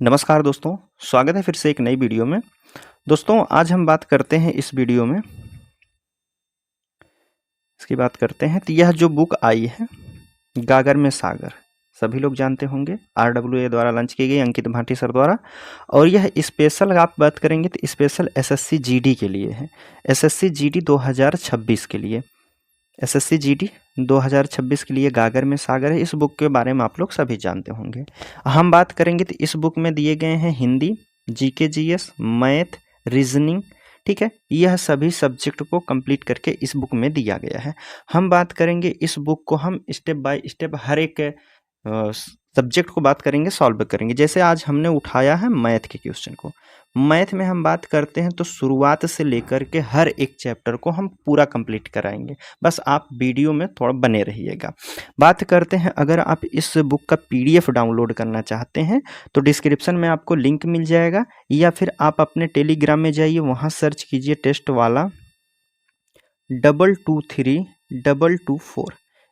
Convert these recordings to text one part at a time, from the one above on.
नमस्कार दोस्तों, स्वागत है फिर से एक नई वीडियो में। दोस्तों आज हम बात करते हैं इस वीडियो में इसकी बात करते हैं तो यह जो बुक आई है गागर में सागर, सभी लोग जानते होंगे, RWA द्वारा लॉन्च की गई अंकित भाटी सर द्वारा। और यह स्पेशल आप बात करेंगे तो स्पेशल SSC GD के लिए है, SSC GD 2026 के लिए, SSC GD 2026 के लिए गागर में सागर है। इस बुक के बारे में आप लोग सभी जानते होंगे। हम बात करेंगे तो इस बुक में दिए गए हैं Hindi, GK GS, math, reasoning, ठीक है। यह सभी सब्जेक्ट को कंप्लीट करके इस बुक में दिया गया है। हम बात करेंगे इस बुक को हम स्टेप बाय स्टेप हर एक सब्जेक्ट को बात करेंगे, सॉल्व करेंगे। जैसे आज हमने उठाया है मैथ के क्वेश्चन को, मैथ में हम बात करते हैं तो शुरुआत से लेकर के हर एक चैप्टर को हम पूरा कंप्लीट कराएंगे। बस आप वीडियो में थोड़ा बने रहिएगा। बात करते हैं, अगर आप इस बुक का PDF डाउनलोड करना चाहते हैं तो डिस्क्रिप्शन में आपको लिंक मिल जाएगा, या फिर आप अपने टेलीग्राम में जाइए, वहाँ सर्च कीजिए टेस्ट वाला 223224,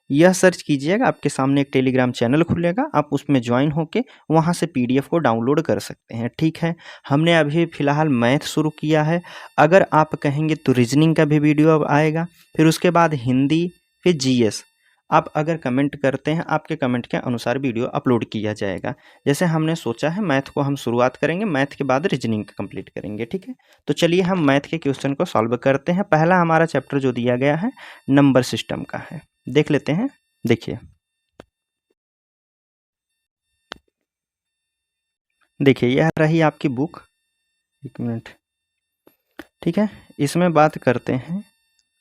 यह सर्च कीजिएगा, आपके सामने एक टेलीग्राम चैनल खुलेगा, आप उसमें ज्वाइन होके वहाँ से PDF को डाउनलोड कर सकते हैं। ठीक है, हमने अभी फ़िलहाल मैथ शुरू किया है। अगर आप कहेंगे तो रीजनिंग का भी वीडियो अब आएगा, फिर उसके बाद हिंदी, फिर GS। आप अगर कमेंट करते हैं, आपके कमेंट के अनुसार वीडियो अपलोड किया जाएगा। जैसे हमने सोचा है मैथ को हम शुरुआत करेंगे, मैथ के बाद रीजनिंग कंप्लीट करेंगे। ठीक है, तो चलिए हम मैथ के क्वेश्चन को सॉल्व करते हैं। पहला हमारा चैप्टर जो दिया गया है नंबर सिस्टम का है, देख लेते हैं। देखिए यह रही आपकी बुक, एक मिनट। ठीक है, इसमें बात करते हैं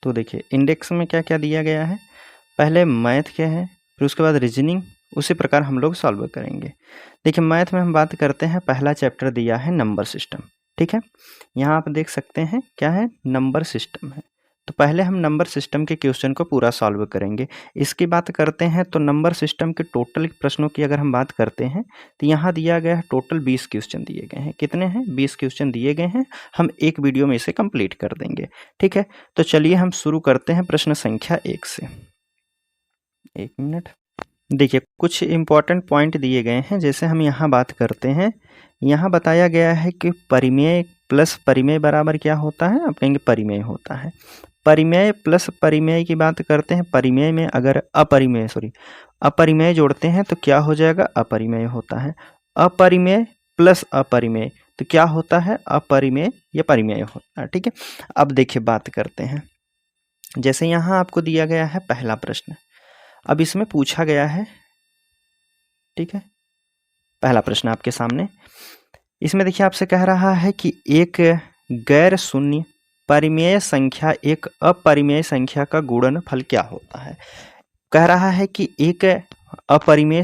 तो देखिए इंडेक्स में क्या क्या दिया गया है। पहले मैथ क्या है, फिर उसके बाद रीजनिंग, उसी प्रकार हम लोग सॉल्व करेंगे। देखिए मैथ में हम बात करते हैं, पहला चैप्टर दिया है नंबर सिस्टम। ठीक है, यहाँ आप देख सकते हैं क्या है, नंबर सिस्टम है। तो पहले हम नंबर सिस्टम के क्वेश्चन को पूरा सॉल्व करेंगे। इसकी बात करते हैं तो नंबर सिस्टम के टोटल प्रश्नों की अगर हम बात करते हैं तो यहाँ दिया गया है टोटल 20 क्वेश्चन दिए गए हैं। कितने हैं? 20 क्वेश्चन दिए गए हैं। हम एक वीडियो में इसे कंप्लीट कर देंगे। ठीक है, तो चलिए हम शुरू करते हैं प्रश्न संख्या 1 से। एक मिनट, देखिए कुछ इम्पॉर्टेंट पॉइंट दिए गए हैं। जैसे हम यहाँ बात करते हैं, यहाँ बताया गया है कि परिमेय प्लस परिमेय बराबर क्या होता है, आप कहेंगे परिमेय होता है। परिमेय प्लस परिमेय की बात करते हैं, परिमेय में अगर अपरिमेय जोड़ते हैं तो क्या हो जाएगा, अपरिमेय होता है। अपरिमेय प्लस अपरिमेय तो क्या होता है, अपरिमेय या परिमेय होता है। ठीक है, अब देखिए बात करते हैं। जैसे यहाँ आपको दिया गया है पहला प्रश्न, अब इसमें पूछा गया है, ठीक है, पहला प्रश्न आपके सामने। इसमें देखिए आपसे कह रहा है कि एक गैर शून्य परिमेय संख्या एक अपरिमेय संख्या का गुणनफल क्या होता है। कह रहा है कि एक परिमेय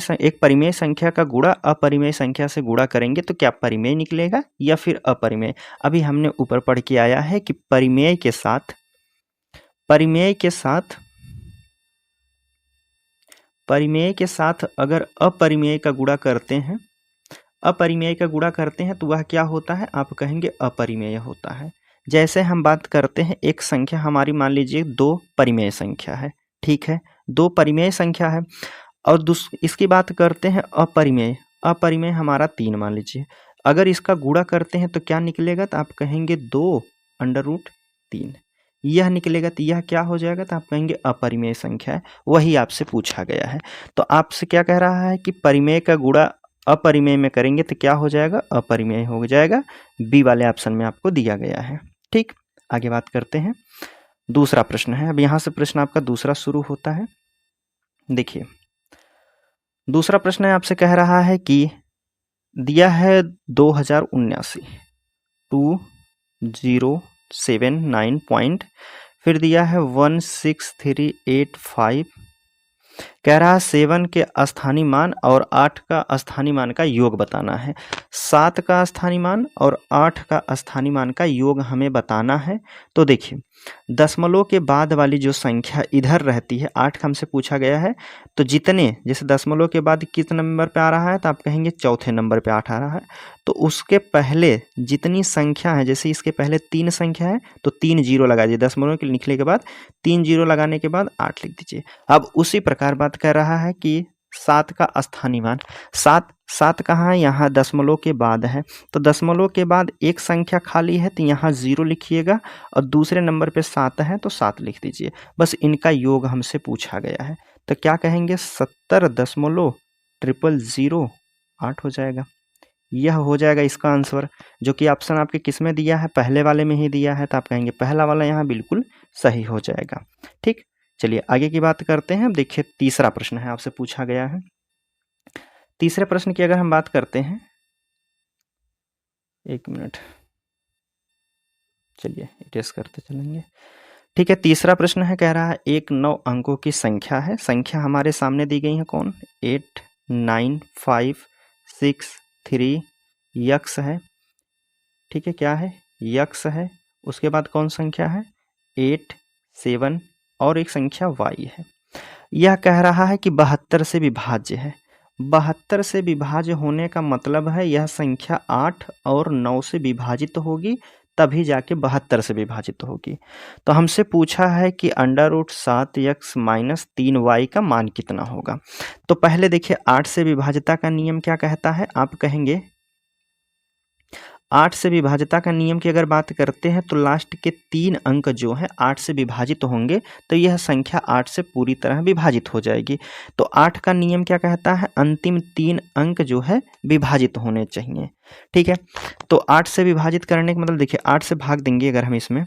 संख्या का गुणा अपरिमेय संख्या से गुणा करेंगे तो क्या परिमेय निकलेगा या फिर अपरिमेय। अभी हमने ऊपर पढ़ के आया है कि परिमेय के साथ अगर अपरिमेय का गुणा करते हैं तो वह क्या होता है, आप कहेंगे अपरिमेय होता है। जैसे हम बात करते हैं, एक संख्या हमारी मान लीजिए 2 परिमेय संख्या है। ठीक है, 2 परिमेय संख्या है। और इसकी बात करते हैं अपरिमेय हमारा 3 मान लीजिए। अगर इसका गुणा करते हैं तो क्या निकलेगा, तो आप कहेंगे 2√3, यह निकलेगा। तो यह क्या हो जाएगा, तो आप कहेंगे अपरिमेय संख्या है। वही आपसे पूछा गया है। तो आपसे क्या कह रहा है कि परिमेय का गुणा अपरिमेय में करेंगे तो क्या हो जाएगा, अपरिमेय हो जाएगा। बी वाले ऑप्शन में आपको दिया गया है। ठीक, आगे बात करते हैं। दूसरा प्रश्न है, अब यहाँ से प्रश्न आपका दूसरा शुरू होता है। देखिए दूसरा प्रश्न है, आपसे कह रहा है कि दिया है 2079 2079 पॉइंट, फिर दिया है 16385, कह रहा है 7 के स्थानीय मान और 8 का स्थानीय मान का योग बताना है। 7 का स्थानीय मान और 8 का स्थानीय मान का योग हमें बताना है। तो देखिए दशमलव के बाद वाली जो संख्या इधर रहती है, 8 का हमसे पूछा गया है, तो जितने, जैसे दशमलव के बाद किस नंबर पे आ रहा है, तो आप कहेंगे चौथे नंबर पे 8 आ रहा है। तो उसके पहले जितनी संख्या है, जैसे इसके पहले 3 संख्या है तो 3 जीरो लगा दीजिए, दशमलव के लिखने के बाद 3 जीरो लगाने के बाद 8 लिख दीजिए। अब उसी प्रकार बात कर रहा है कि 7 का स्थानीय मान, 7 कहाँ है, यहाँ दशमलव के बाद है, तो दशमलव के बाद एक संख्या खाली है तो यहाँ 0 लिखिएगा और दूसरे नंबर पे 7 है तो 7 लिख दीजिए। बस इनका योग हमसे पूछा गया है, तो क्या कहेंगे 70.00008 हो जाएगा। यह हो जाएगा इसका आंसर, जो कि ऑप्शन आपके किस में दिया है, पहले वाले में ही दिया है, तो आप कहेंगे पहला वाला यहाँ बिल्कुल सही हो जाएगा। ठीक, चलिए आगे की बात करते हैं। अब देखिए तीसरा प्रश्न है, आपसे पूछा गया है। तीसरे प्रश्न की अगर हम बात करते हैं, एक मिनट, चलिए टेस्ट करते चलेंगे। ठीक है, तीसरा प्रश्न है, कह रहा है एक 9 अंकों की संख्या है। संख्या हमारे सामने दी गई है कौन, 8 9 5 6 3 यक्स है। ठीक है, क्या है, यक्स है। उसके बाद कौन संख्या है, 8 7 और एक संख्या y है। यह कह रहा है कि 72 से विभाज्य है। 72 से विभाज्य होने का मतलब है यह संख्या 8 और 9 से विभाजित होगी, तभी जाके 72 से विभाजित होगी। तो हमसे पूछा है कि √7x - 3y का मान कितना होगा। तो पहले देखिए 8 से विभाज्यता का नियम क्या कहता है, आप कहेंगे 8 से विभाज्यता का नियम की अगर बात करते हैं तो लास्ट के 3 अंक जो हैं 8 से विभाजित होंगे तो यह संख्या 8 से पूरी तरह विभाजित हो जाएगी। तो 8 का नियम क्या कहता है, अंतिम 3 अंक जो है विभाजित होने चाहिए। ठीक है, तो 8 से विभाजित करने का मतलब देखिए 8 से भाग देंगे अगर हम इसमें,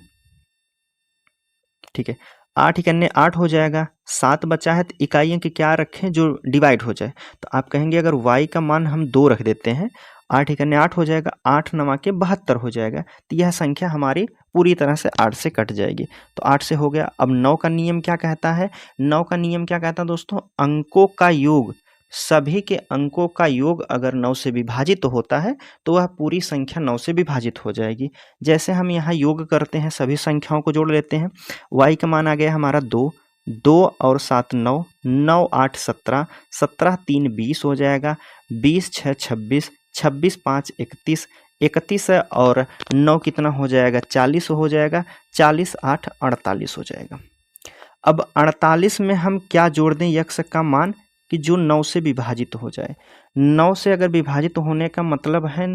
ठीक है, 8 इकन्ने 8 हो जाएगा, 7 बचा है तो इकाई अंक क्या रखें जो डिवाइड हो जाए। तो आप कहेंगे अगर y का मान हम 2 रख देते हैं, 8 इकन्ने 8 हो जाएगा, 8 9 के 72 हो जाएगा, तो यह संख्या हमारी पूरी तरह से 8 से कट जाएगी। तो 8 से हो गया। अब 9 का नियम क्या कहता है, 9 का नियम क्या कहता है दोस्तों, अंकों का योग, सभी के अंकों का योग अगर 9 से विभाजित होता है तो वह पूरी संख्या 9 से विभाजित हो जाएगी। जैसे हम यहाँ योग करते हैं, सभी संख्याओं को जोड़ लेते हैं। y का मान आ गया हमारा 2, 2 और 7 9, 9 8 17, 17 3 20 हो जाएगा, 20 6 26, 26 5 31, 31 और 9 कितना हो जाएगा, 40 हो जाएगा, 40 8 48 हो जाएगा। अब 48 में हम क्या जोड़ दें, यक्स का मान कि जो 9 से विभाजित हो जाए। 9 से अगर विभाजित होने का मतलब है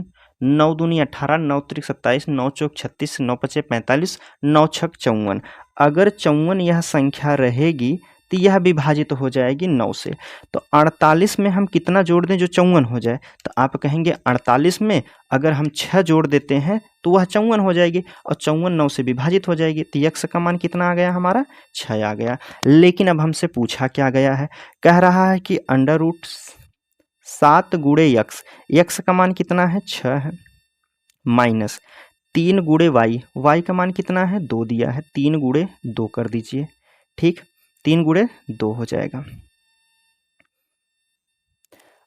9 दूनी 18, 9 त्रिक 27, 9 चौक 36, 9 पचे 45, 9 छक 54। अगर 54 यह संख्या रहेगी तो यह विभाजित हो जाएगी 9 से। तो 48 में हम कितना जोड़ दें जो 54 हो जाए, तो आप कहेंगे 48 में अगर हम 6 जोड़ देते हैं तो वह 54 हो जाएगी और 54 9 से विभाजित हो जाएगी। तो यक्स का मान कितना आ गया हमारा, 6 आ गया। लेकिन अब हमसे पूछा क्या गया है, कह रहा है कि √7 गुणे यक्स, यक्स का मान कितना है 6 है, माइनस 3 गुणे वाई, वाई का मान कितना है 2 दिया है, 3 गुणे 2 कर दीजिए। ठीक, 3 गुणे 2 हो जाएगा।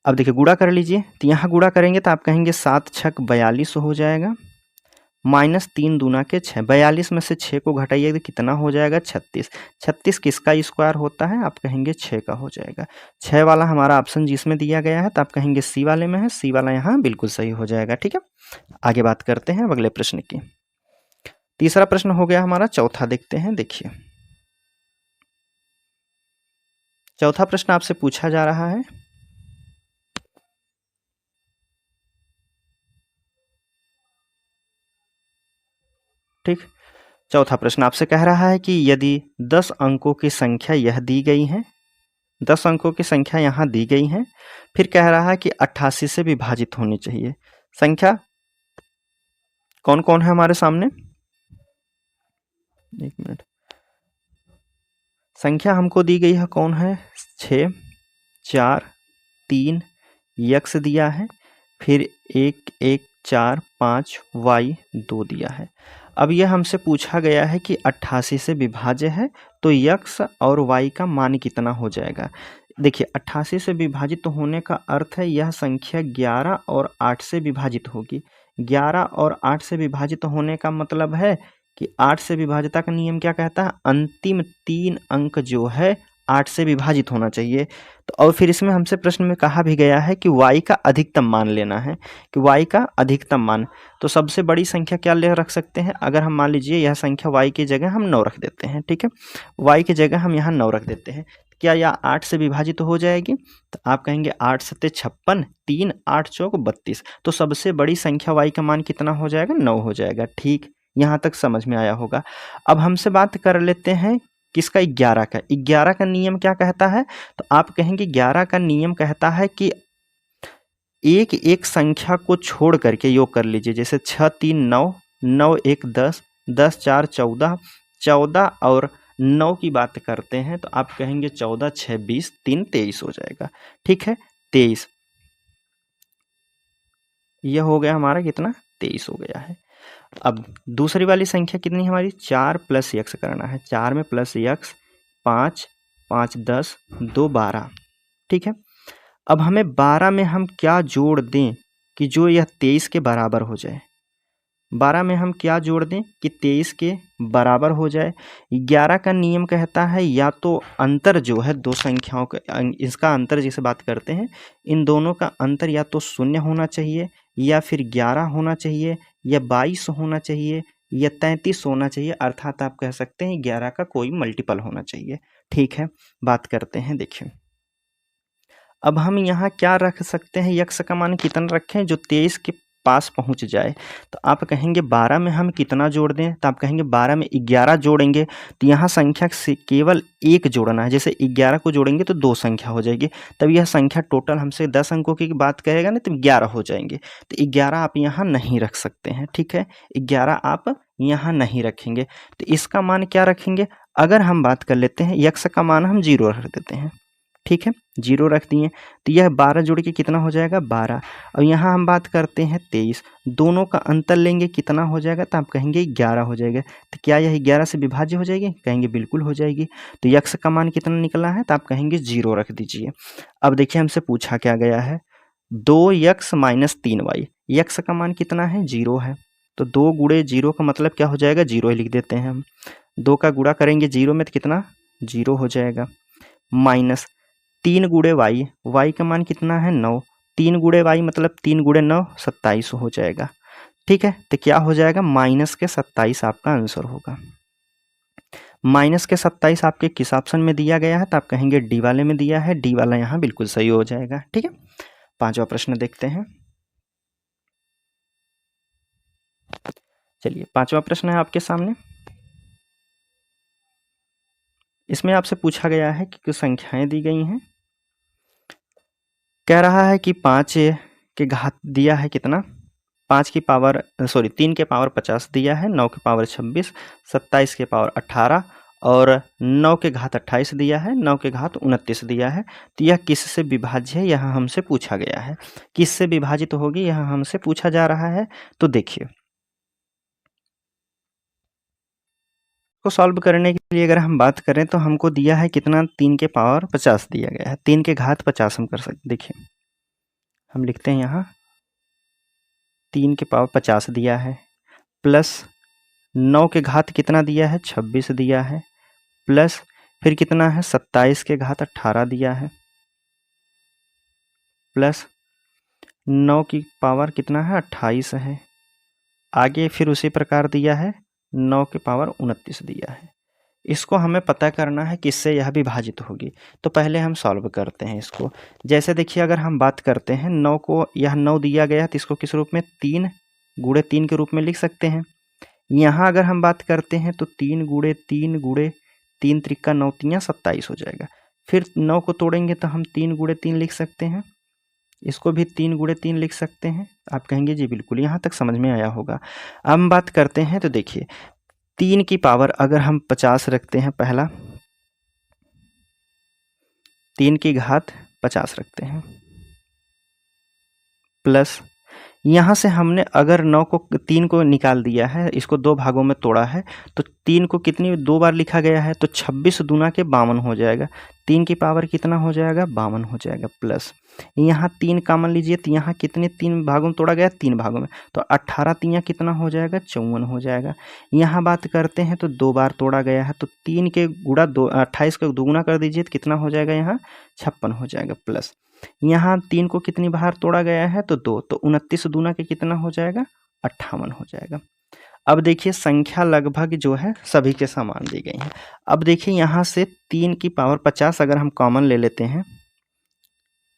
अब देखिए गुणा कर लीजिए, तो यहाँ गुणा करेंगे तो आप कहेंगे 7 छक 42 हो जाएगा, माइनस 3 दूना के 6, 42 में से 6 को घटाइए तो कितना हो जाएगा 36। 36 किसका स्क्वायर होता है, आप कहेंगे 6 का हो जाएगा। 6 वाला हमारा ऑप्शन जिसमें दिया गया है तो आप कहेंगे सी वाले में है, सी वाला यहाँ बिल्कुल सही हो जाएगा। ठीक है, आगे बात करते हैं अगले प्रश्न की। तीसरा प्रश्न हो गया हमारा, चौथा देखते हैं। देखिए चौथा प्रश्न आपसे पूछा जा रहा है, ठीक, चौथा प्रश्न आपसे कह रहा है कि यदि 10 अंकों की संख्या यह दी गई है, 10 अंकों की संख्या यहाँ दी गई है, फिर कह रहा है कि 88 से विभाजित होनी चाहिए। संख्या कौन कौन है हमारे सामने, एक मिनट, संख्या हमको दी गई है कौन है, 6 4 3 यक्स दिया है, फिर 1 1 4 5 y 2 दिया है। अब यह हमसे पूछा गया है कि 88 से विभाज्य है तो यक्स और y का मान कितना हो जाएगा। देखिए 88 से विभाजित होने का अर्थ है यह संख्या 11 और 8 से विभाजित होगी। 11 और 8 से विभाजित होने का मतलब है कि 8 से विभाज्यता का नियम क्या कहता है, अंतिम 3 अंक जो है 8 से विभाजित होना चाहिए। तो और फिर इसमें हमसे प्रश्न में कहा भी गया है कि y का अधिकतम मान लेना है, कि y का अधिकतम मान। तो सबसे बड़ी संख्या क्या ले रख सकते हैं, अगर हम मान लीजिए यह संख्या y की जगह हम 9 रख देते हैं। ठीक है, y की जगह हम यहाँ 9 रख देते हैं। क्या यह 8 से विभाजित हो जाएगी? तो आप कहेंगे 8 सत्ते 56, 3 8 चौक 32। तो सबसे बड़ी संख्या y का मान कितना हो जाएगा? 9 हो जाएगा। ठीक, यहाँ तक समझ में आया होगा। अब हमसे बात कर लेते हैं किसका? 11 का। 11 का नियम क्या कहता है? तो आप कहेंगे 11 का नियम कहता है कि एक एक संख्या को छोड़ करके योग कर लीजिए। जैसे 6 3 9, 9 1 10, 10 4 14, 14 और 9 की बात करते हैं तो आप कहेंगे 14 6 20, 3 23 हो जाएगा। ठीक है, 23 यह हो गया हमारा कितना? 23 हो गया है। अब दूसरी वाली संख्या कितनी हमारी? 4 प्लस यक्स करना है। 4 में प्लस यक्स 5, 5 10, 2 12। ठीक है, अब हमें 12 में हम क्या जोड़ दें कि जो यह 23 के बराबर हो जाए? 12 में हम क्या जोड़ दें कि 23 के बराबर हो जाए? 11 का नियम कहता है या तो अंतर जो है दो संख्याओं का, इसका अंतर जिसे बात करते हैं, इन दोनों का अंतर या तो 0 होना चाहिए या फिर 11 होना चाहिए या 22 होना चाहिए या 33 होना चाहिए, अर्थात आप कह सकते हैं 11 का कोई मल्टीपल होना चाहिए। ठीक है, बात करते हैं। देखिए अब हम यहाँ क्या रख सकते हैं? यक्स का मान कितना रखें जो 23 के पास पहुँच जाए? तो आप कहेंगे 12 में हम कितना जोड़ दें? तो आप कहेंगे 12 में 11 जोड़ेंगे तो यहाँ संख्या से केवल एक जोड़ना है। जैसे 11 को जोड़ेंगे तो 2 संख्या हो जाएगी, तब यह संख्या टोटल हमसे 10 अंकों की बात करेगा ना, तो 11 हो जाएंगे। तो 11 आप यहाँ नहीं रख सकते हैं। ठीक है, 11 आप यहाँ नहीं रखेंगे। तो इसका मान क्या रखेंगे? अगर हम बात कर लेते हैं यक्स का मान हम 0 रख देते हैं। ठीक है, 0 रख दिए तो यह 12 जोड़ के कितना हो जाएगा? 12। और यहाँ हम बात करते हैं 23, दोनों का अंतर लेंगे कितना हो जाएगा? तो आप कहेंगे 11 हो जाएगा। तो क्या यह 11 से विभाज्य हो जाएगी? कहेंगे बिल्कुल हो जाएगी। तो यक्स का मान कितना निकला है? तो आप कहेंगे 0 रख दीजिए। अब देखिए हमसे पूछा क्या गया है? 2x minus 3y। यक्स का मान कितना है? 0 है। तो 2 गुणे 0 का मतलब क्या हो जाएगा? 0 ही लिख देते हैं हम। 2 का गुणा करेंगे 0 में तो कितना? 0 हो जाएगा। माइनस 3 गुणे वाई, वाई का मान कितना है? 9। 3 गुणे वाई मतलब 3 गुणे 9 27 हो जाएगा। ठीक है, तो क्या हो जाएगा? माइनस के 27 आपका आंसर होगा। माइनस के 27 आपके किस ऑप्शन में दिया गया है? तो आप कहेंगे डी वाले में दिया है। डी वाला यहाँ बिल्कुल सही हो जाएगा। ठीक है, 5वां प्रश्न देखते हैं। चलिए 5वां प्रश्न है आपके सामने। इसमें आपसे पूछा गया है कि कुछ संख्याएं दी गई हैं। कह रहा है कि 5 के घात दिया है कितना? 3 की पावर 50 दिया है, 9 की पावर 26, 27 के पावर 18 और 9 के घात 28 दिया है, 9 के घात 29 दिया है। तो यह किससे विभाज्य है? यह हमसे पूछा गया है। किससे विभाजित होगी यह हमसे पूछा जा रहा है। तो देखिए को सॉल्व करने के लिए अगर हम बात करें तो हमको दिया है कितना? 3 के पावर 50 दिया गया है। 3 के घात 50 हम कर सकते। देखिए हम लिखते हैं यहाँ 3 के पावर 50 दिया है, प्लस 9 के घात कितना दिया है? 26 दिया है, प्लस फिर कितना है? 27 के घात 18 दिया है, प्लस 9 की पावर कितना है? 28 है। आगे फिर उसी प्रकार दिया है 9 के पावर 29 दिया है। इसको हमें पता करना है किससे यह विभाजित होगी। तो पहले हम सॉल्व करते हैं इसको। जैसे देखिए अगर हम बात करते हैं 9 को, यह 9 दिया गया तो इसको किस रूप में? 3 गुणे 3 के रूप में लिख सकते हैं। यहाँ अगर हम बात करते हैं तो 3 गुणे 3 गुणे 3 त्रिका 9 तियाँ 27 हो जाएगा। फिर 9 को तोड़ेंगे तो हम 3 गुणे 3 लिख सकते हैं, इसको भी 3 गुणे 3 लिख सकते हैं। आप कहेंगे जी बिल्कुल, यहाँ तक समझ में आया होगा। अब हम बात करते हैं तो देखिए 3 की पावर अगर हम 50 रखते हैं, पहला 3 की घात 50 रखते हैं, प्लस यहाँ से हमने अगर 9 को 3 को निकाल दिया है, इसको 2 भागों में तोड़ा है, तो 3 को कितनी 2 बार लिखा गया है तो 26 दूना के 52 हो जाएगा। 3 की पावर कितना हो जाएगा? 52 हो जाएगा। प्लस यहाँ 3 कॉमन लीजिए तो यहाँ कितने 3 भागों में तोड़ा गया? 3 भागों में, तो 18 तियाँ कितना हो जाएगा? 54 हो जाएगा। यहाँ बात करते हैं तो 2 बार तोड़ा गया है, तो 3 के गुणा 28 का दोगुना कर दीजिए तो कितना हो जाएगा? यहाँ 56 हो जाएगा। प्लस यहाँ 3 को कितनी बार तोड़ा गया है? तो 2, तो 29 दूना के कितना हो जाएगा? 58 हो जाएगा। अब देखिए संख्या लगभग जो है सभी के समान दी गई है। अब देखिए यहाँ से 3 की पावर 50 अगर हम कॉमन ले लेते हैं,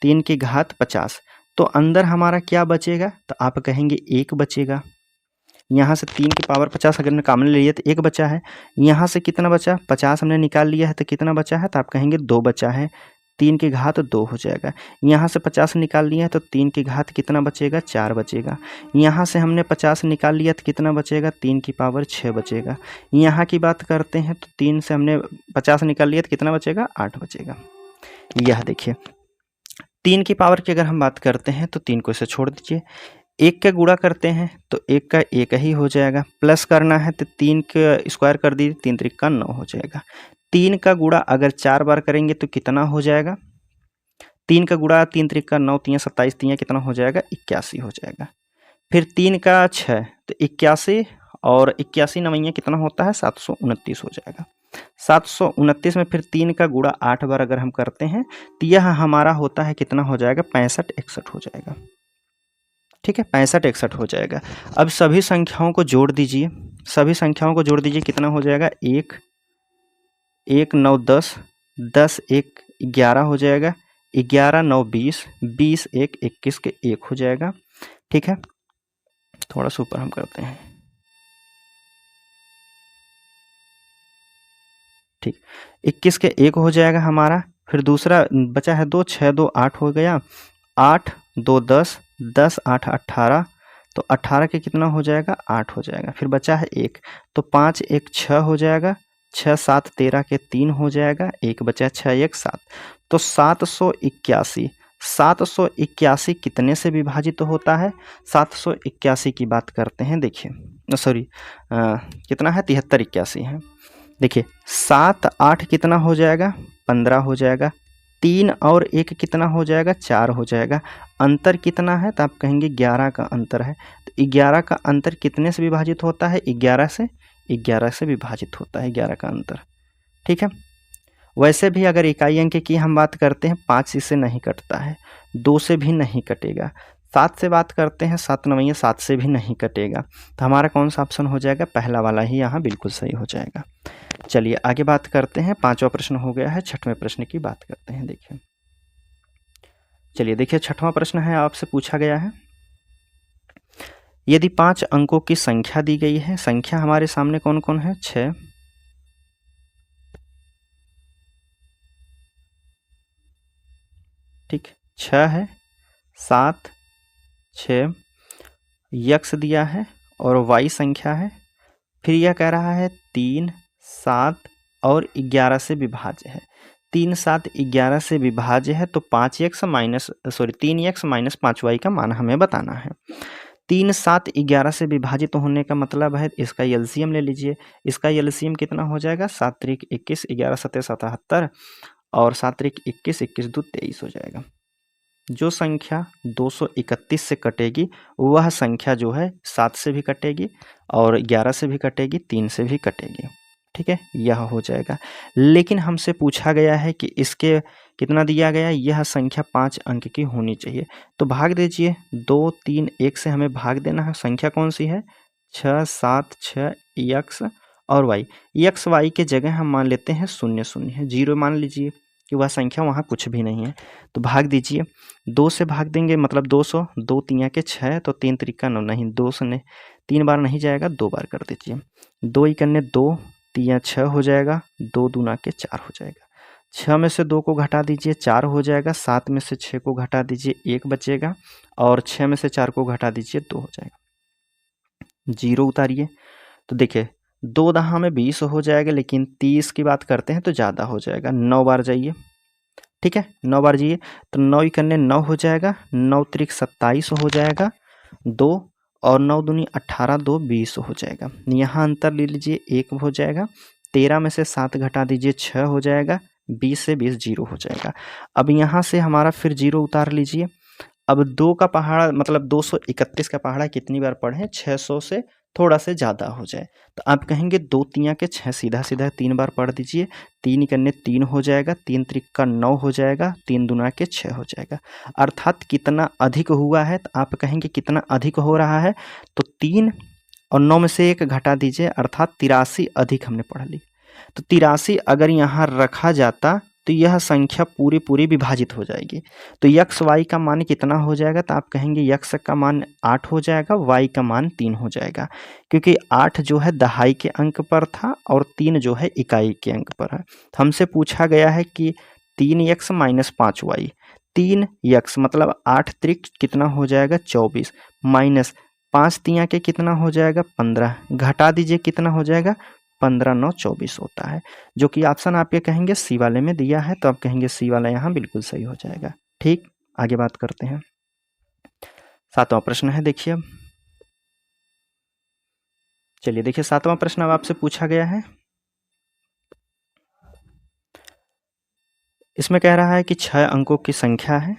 3 की घात 50, तो अंदर हमारा क्या बचेगा, तो आप कहेंगे 1 बचेगा। यहाँ से 3 की पावर 50 अगर हमने कॉमन ले लिया तो 1 बचा है। यहाँ से कितना बचा, 50 हमने निकाल लिया है तो कितना बचा है, तो आप कहेंगे 2 बचा है। 3 की घात 2 हो जाएगा। यहाँ से 50 निकाल लिया है तो 3 की घात कितना बचेगा, 4 बचेगा। यहाँ से हमने 50 निकाल लिया तो कितना बचेगा, 3 की पावर 6 बचेगा। यहाँ की बात करते हैं तो 3 से हमने 50 निकाल लिया तो कितना बचेगा, 8 बचेगा। यह देखिए 3 की पावर की अगर हम बात करते हैं तो 3 को इसे छोड़ दीजिए, 1 का गुणा करते हैं तो 1 का 1 ही हो जाएगा, प्लस करना है तो 3 का स्क्वायर कर दीजिए, 3 त्रिक का 9 हो जाएगा। 3 का गुणा अगर 4 बार करेंगे तो कितना हो जाएगा, 3 का गुणा 3 त्रिक का 9, 3 27, 3 कितना हो जाएगा, 81 हो जाएगा। फिर 3 का 6 तो 81 और 81 नवैया कितना होता है, 729 हो जाएगा। 729 में फिर 3 का गुणा 8 बार अगर हम करते हैं तो यह हमारा होता है कितना हो जाएगा, 65-61 हो जाएगा। ठीक है, 65-61 हो जाएगा। अब सभी संख्याओं को जोड़ दीजिए, सभी संख्याओं को जोड़ दीजिए, कितना हो जाएगा, 1 1 9 10, 10 1 11 हो जाएगा, 11 9 20, 20 1 21 के 1 हो जाएगा। ठीक है, थोड़ा सा ऊपर हम करते हैं। ठीक, 21 के 1 हो जाएगा हमारा। फिर दूसरा बचा है 2, 6 2 8 हो गया, 8 2 10, 10 8 18, तो 18 के कितना हो जाएगा, 8 हो जाएगा। फिर बचा है 1, तो 5 1 6 हो जाएगा, 6 7 13 के 3 हो जाएगा, 1 बचा, 6 1 7, तो 781। 781 कितने से विभाजित होता है, 781 की बात करते हैं। देखिए सॉरी कितना है, 73 81 है। देखिए 7 8 कितना हो जाएगा, 15 हो जाएगा। 3 और 1 कितना हो जाएगा, 4 हो जाएगा। अंतर कितना है, तो आप कहेंगे 11 का अंतर है। तो 11 का अंतर कितने से विभाजित होता है, 11 से, 11 से विभाजित होता है 11 का अंतर। ठीक है, वैसे भी अगर इकाई अंक की हम बात करते हैं, 5 इससे नहीं कटता है, 2 से भी नहीं कटेगा। 7 से बात करते हैं, 7 9 7 से भी नहीं कटेगा। तो हमारा कौन सा ऑप्शन हो जाएगा, पहला वाला ही यहाँ बिल्कुल सही हो जाएगा। चलिए आगे बात करते हैं, 5वां प्रश्न हो गया है, 6वें प्रश्न की बात करते हैं। देखिए चलिए देखिए 6वां प्रश्न है, आपसे पूछा गया है, यदि 5 अंकों की संख्या दी गई है, संख्या हमारे सामने कौन कौन है, 6, ठीक 6 है, 7 6 यक्स दिया है और वाई संख्या है। फिर यह कह रहा है 3 7 और 11 से विभाज्य है। 3 7 11 से विभाज्य है, तो 3x माइनस 5y का मान हमें बताना है। 3 7 11 से विभाजित होने का मतलब है, इसका एलसीएम ले लीजिए। इसका एलसीएम कितना हो जाएगा, 7 त्रिक 21, 11 सत्ते 77 और 7 त्रिक 21, 21 दो 23 हो जाएगा। जो संख्या 231 से कटेगी वह संख्या जो है 7 से भी कटेगी और 11 से भी कटेगी, 3 से भी कटेगी। ठीक है, यह हो जाएगा। लेकिन हमसे पूछा गया है कि इसके कितना दिया गया है, यह संख्या 5 अंक की होनी चाहिए। तो भाग दीजिए, 2 3 1 से हमें भाग देना है। संख्या कौन सी है, 6 7 6 एक्स और वाई। एक्स वाई के जगह हम मान लेते हैं 0 0 है, 0 मान लीजिए कि वह संख्या वहाँ कुछ भी नहीं है। तो भाग दीजिए, 2 से भाग देंगे मतलब 200, 2 3 के 6, तो 3 त्रिका 9, नहीं 2 से नहीं, 3 बार नहीं जाएगा, 2 बार कर दीजिए। 2 इकन्ने 2, 3 6 हो जाएगा, 2 दूना के 4 हो जाएगा। 6 में से 2 को घटा दीजिए, 4 हो जाएगा। 7 में से 6 को घटा दीजिए, 1 बचेगा और 6 में से 4 को घटा दीजिए, 2 हो जाएगा। 0 उतारिए, तो देखिए 2 दहा में 20 हो जाएगा, लेकिन 30 की बात करते हैं तो ज़्यादा हो जाएगा। 9 बार जाइए, ठीक है 9 बार जाइए, तो 9 इकन्ने 9 हो जाएगा, 9 त्रिक 27 हो जाएगा, 2 और 9 दूनी 18, 2 20 हो जाएगा। यहाँ अंतर ले लीजिए, 1 हो जाएगा। 13 में से 7 घटा दीजिए, 6 हो जाएगा। 20 से 20 0 हो जाएगा। अब यहाँ से हमारा फिर 0 उतार लीजिए। अब 2 का पहाड़ा मतलब 231 का पहाड़ा कितनी बार पढ़ें, 600 से थोड़ा से ज़्यादा हो जाए, तो आप कहेंगे 2 3 के 6, सीधा सीधा 3 बार पढ़ दीजिए। 3 इकन्ने 3 हो जाएगा, 3 त्रिका 9 हो जाएगा, 3 दूना के 6 हो जाएगा। अर्थात कितना अधिक हुआ है, तो आप कहेंगे कितना अधिक हो रहा है, तो 3 और 9 में से 1 घटा दीजिए, अर्थात 83 अधिक हमने पढ़ ली। तो 83 अगर यहाँ रखा जाता तो यह संख्या पूरी पूरी विभाजित हो जाएगी। तो यक्स वाई का मान कितना हो जाएगा, तो आप कहेंगे यक्स का मान 8 हो जाएगा, वाई का मान 3 हो जाएगा, क्योंकि 8 जो है दहाई के अंक पर था और 3 जो है इकाई के अंक पर है। हमसे पूछा गया है कि 3x माइनस 5y, 3x मतलब 8 त्रिक कितना हो जाएगा 24, माइनस 5 तिया के कितना हो जाएगा 15, घटा दीजिए कितना हो जाएगा 15 9 24 होता है, जो कि ऑप्शन आपके कहेंगे सी वाले में दिया है, तो आप कहेंगे सी वाला यहाँ बिल्कुल सही हो जाएगा। ठीक, आगे बात करते हैं। 7वां प्रश्न है, देखिए अब चलिए देखिए 7वां प्रश्न अब आपसे पूछा गया है। इसमें कह रहा है कि 6 अंकों की संख्या है।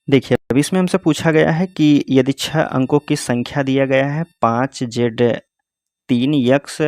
देखिए अब इसमें हमसे पूछा गया है कि यदि 6 अंकों की संख्या दिया गया है 5 जेड 3 यक्स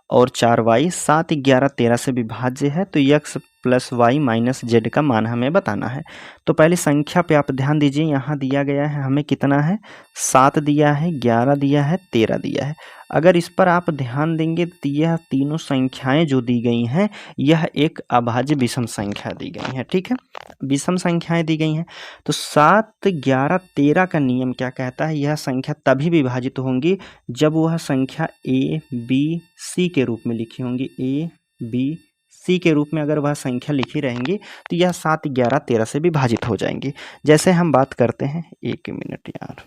और 4 वाई 7 11 13 से विभाज्य है, तो x plus y minus z का मान हमें बताना है। तो पहले संख्या पे आप ध्यान दीजिए, यहाँ दिया गया है हमें कितना है 7 दिया है, 11 दिया है, 13 दिया है। अगर इस पर आप ध्यान देंगे तो यह तीनों संख्याएं जो दी गई हैं यह एक अभाज्य विषम संख्या दी गई है। ठीक है, विषम संख्याएं दी गई हैं। तो 7 11 13 का नियम क्या कहता है, यह संख्या तभी विभाजित होंगी जब वह संख्या ए बी सी के रूप में लिखी होंगी। ए बी सी के रूप में अगर वह संख्या लिखी रहेंगी तो यह 7 11 13 से विभाजित हो जाएंगी। जैसे हम बात करते हैं, 1 मिनट यार,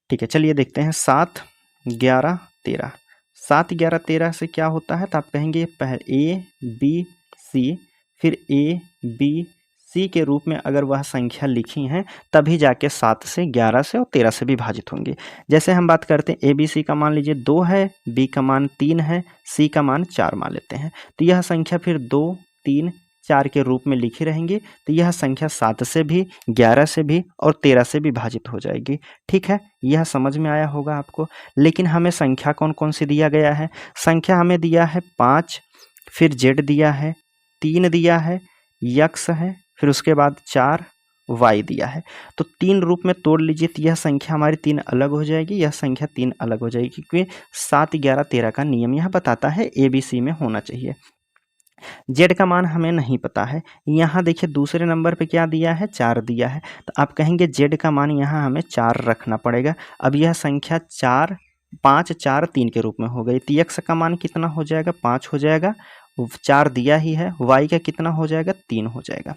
ठीक है चलिए देखते हैं 7 11 13, 7 11 13 से क्या होता है, तो आप कहेंगे पहले ए बी सी, फिर ए बी सी के रूप में अगर वह संख्या लिखी हैं तभी जाके 7 से 11 से और 13 से विभाजित होंगी। जैसे हम बात करते हैं ए बी सी का मान लीजिए 2 है, बी का मान 3 है, सी का मान 4 मान लेते हैं, तो यह संख्या फिर 2 3 4 के रूप में लिखी रहेंगी। तो यह संख्या 7 से भी 11 से भी और 13 से विभाजित हो जाएगी। ठीक है, यह समझ में आया होगा आपको। लेकिन हमें संख्या कौन कौन सी दिया गया है, संख्या हमें दिया है 5, फिर जेड दिया है, 3 दिया है, यक्स है, फिर उसके बाद 4 वाई दिया है। तो 3 रूप में तोड़ लीजिए तो यह संख्या हमारी 3 अलग हो जाएगी, यह संख्या 3 अलग हो जाएगी, क्योंकि 7 11 13 का नियम यह बताता है ए बी सी में होना चाहिए। जेड का मान हमें नहीं पता है, यहाँ देखिए दूसरे नंबर पे क्या दिया है 4 दिया है, तो आप कहेंगे जेड का मान यहाँ हमें 4 रखना पड़ेगा। अब यह संख्या 4 5 4 3 के रूप में हो गई, तो यक्स का मान कितना हो जाएगा 5 हो जाएगा, 4 दिया ही है, वाई का कितना हो जाएगा 3 हो जाएगा,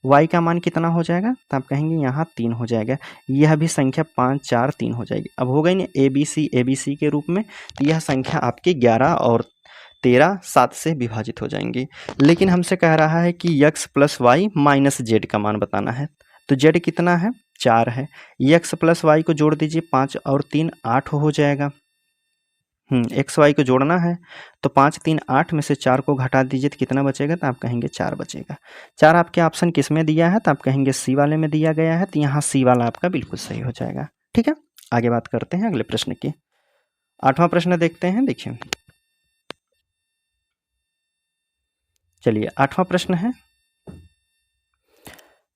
वाई का मान कितना हो जाएगा, तो आप कहेंगे यहाँ 3 हो जाएगा, यह भी संख्या 5 4 3 हो जाएगी। अब हो गई ना ए बी सी के रूप में, तो यह संख्या आपकी 11 और 13 7 से विभाजित हो जाएंगी। लेकिन हमसे कह रहा है कि x plus y minus z का मान बताना है, तो जेड कितना है 4 है, यक्स प्लस वाई को जोड़ दीजिए 5 और 3 8 हो जाएगा। एक्स वाई को जोड़ना है तो 5 3 8 में से 4 को घटा दीजिए तो कितना बचेगा, तो आप कहेंगे 4 बचेगा। 4 आपके ऑप्शन किस में दिया है, तो आप कहेंगे सी वाले में दिया गया है, तो यहाँ सी वाला आपका बिल्कुल सही हो जाएगा। ठीक है, आगे बात करते हैं अगले प्रश्न की। 8वां प्रश्न देखते हैं, देखिए चलिए 8वां प्रश्न है,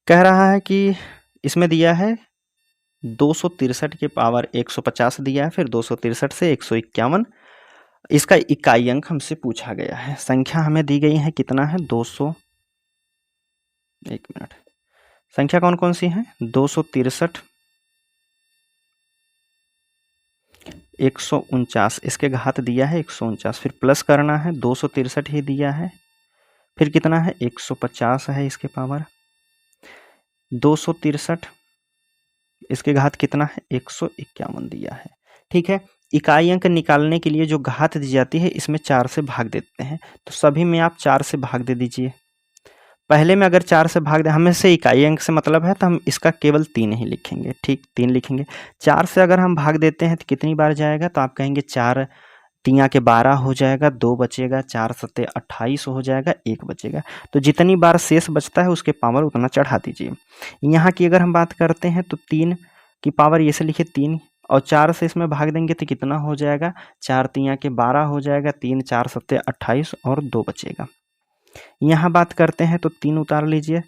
कह रहा है कि इसमें दिया है 263 के पावर 150 दिया है, फिर 263 से 151, इसका इकाई अंक हमसे पूछा गया है। संख्या हमें दी गई है कितना है 200, 1 मिनट, संख्या कौन कौन सी है 263 149, इसके घात दिया है 149, फिर प्लस करना है 263 ही दिया है, फिर कितना है 150 है इसके पावर 263, इसके घात कितना है 151 दिया है। ठीक है, इकाई अंक निकालने के लिए जो घात दी जाती है इसमें 4 से भाग देते हैं, तो सभी में आप 4 से भाग दे दीजिए। पहले में अगर 4 से भाग दे, हमें से इकाई अंक से मतलब है तो हम इसका केवल 3 ही लिखेंगे। ठीक, 3 लिखेंगे। 4 से अगर हम भाग देते हैं तो कितनी बार जाएगा, तो आप कहेंगे 4 3 के 12 हो जाएगा, 2 बचेगा, 4 7 28 हो जाएगा, 1 बचेगा। तो जितनी बार शेष बचता है उसके पावर उतना चढ़ा दीजिए। यहाँ की अगर हम बात करते हैं तो 3 की पावर ये से लिखे 3 और 4 से इसमें भाग देंगे तो कितना हो जाएगा, 4 3 के 12 हो जाएगा, 3 4 7 28 और 2 बचेगा। यहाँ बात करते हैं तो 3 उतार लीजिए,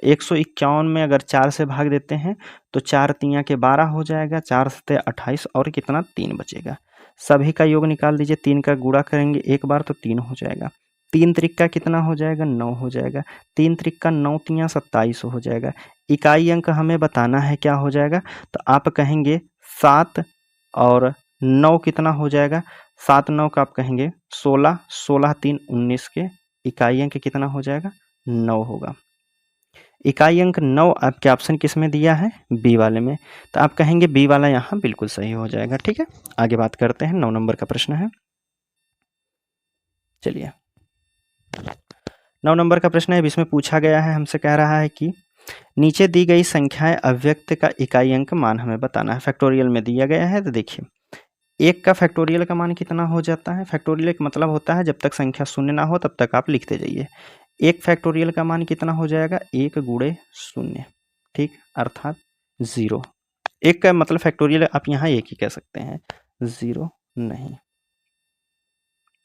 151 में अगर 4 से भाग देते हैं तो 4 तियाँ के 12 हो जाएगा, 4 सते 28 और कितना 3 बचेगा। सभी का योग निकाल दीजिए, 3 का गुणा करेंगे एक बार तो 3 हो जाएगा, 3 त्रिक कितना हो जाएगा 9 हो जाएगा, 3 त्रिक 9 तियाँ 27 हो जाएगा। इकाई अंक हमें बताना है क्या हो जाएगा, तो आप कहेंगे 7 और 9 कितना हो जाएगा, 7 9 का आप कहेंगे 16, 16 3 19 के इकाई अंक कितना हो जाएगा 9 होगा। इकाई अंक 9 आपके ऑप्शन किस में दिया है, बी वाले में, तो आप कहेंगे बी वाला यहाँ बिल्कुल सही हो जाएगा। ठीक है, आगे बात करते हैं। 9 नंबर का प्रश्न है, चलिए 9 नंबर का प्रश्न है, इसमें पूछा गया है, हमसे कह रहा है कि नीचे दी गई संख्याएं अव्यक्त का इकाई अंक मान हमें बताना है। फैक्टोरियल में दिया गया है, तो देखिए 1 का फैक्टोरियल का मान कितना हो जाता है। फैक्टोरियल का मतलब होता है जब तक संख्या शून्य ना हो तब तक आप लिखते जाइए। 1 फैक्टोरियल का मान कितना हो जाएगा 1 गुणे शून्य, ठीक, अर्थात 0। 1 का मतलब फैक्टोरियल आप यहाँ 1 ही कह सकते हैं, 0 नहीं,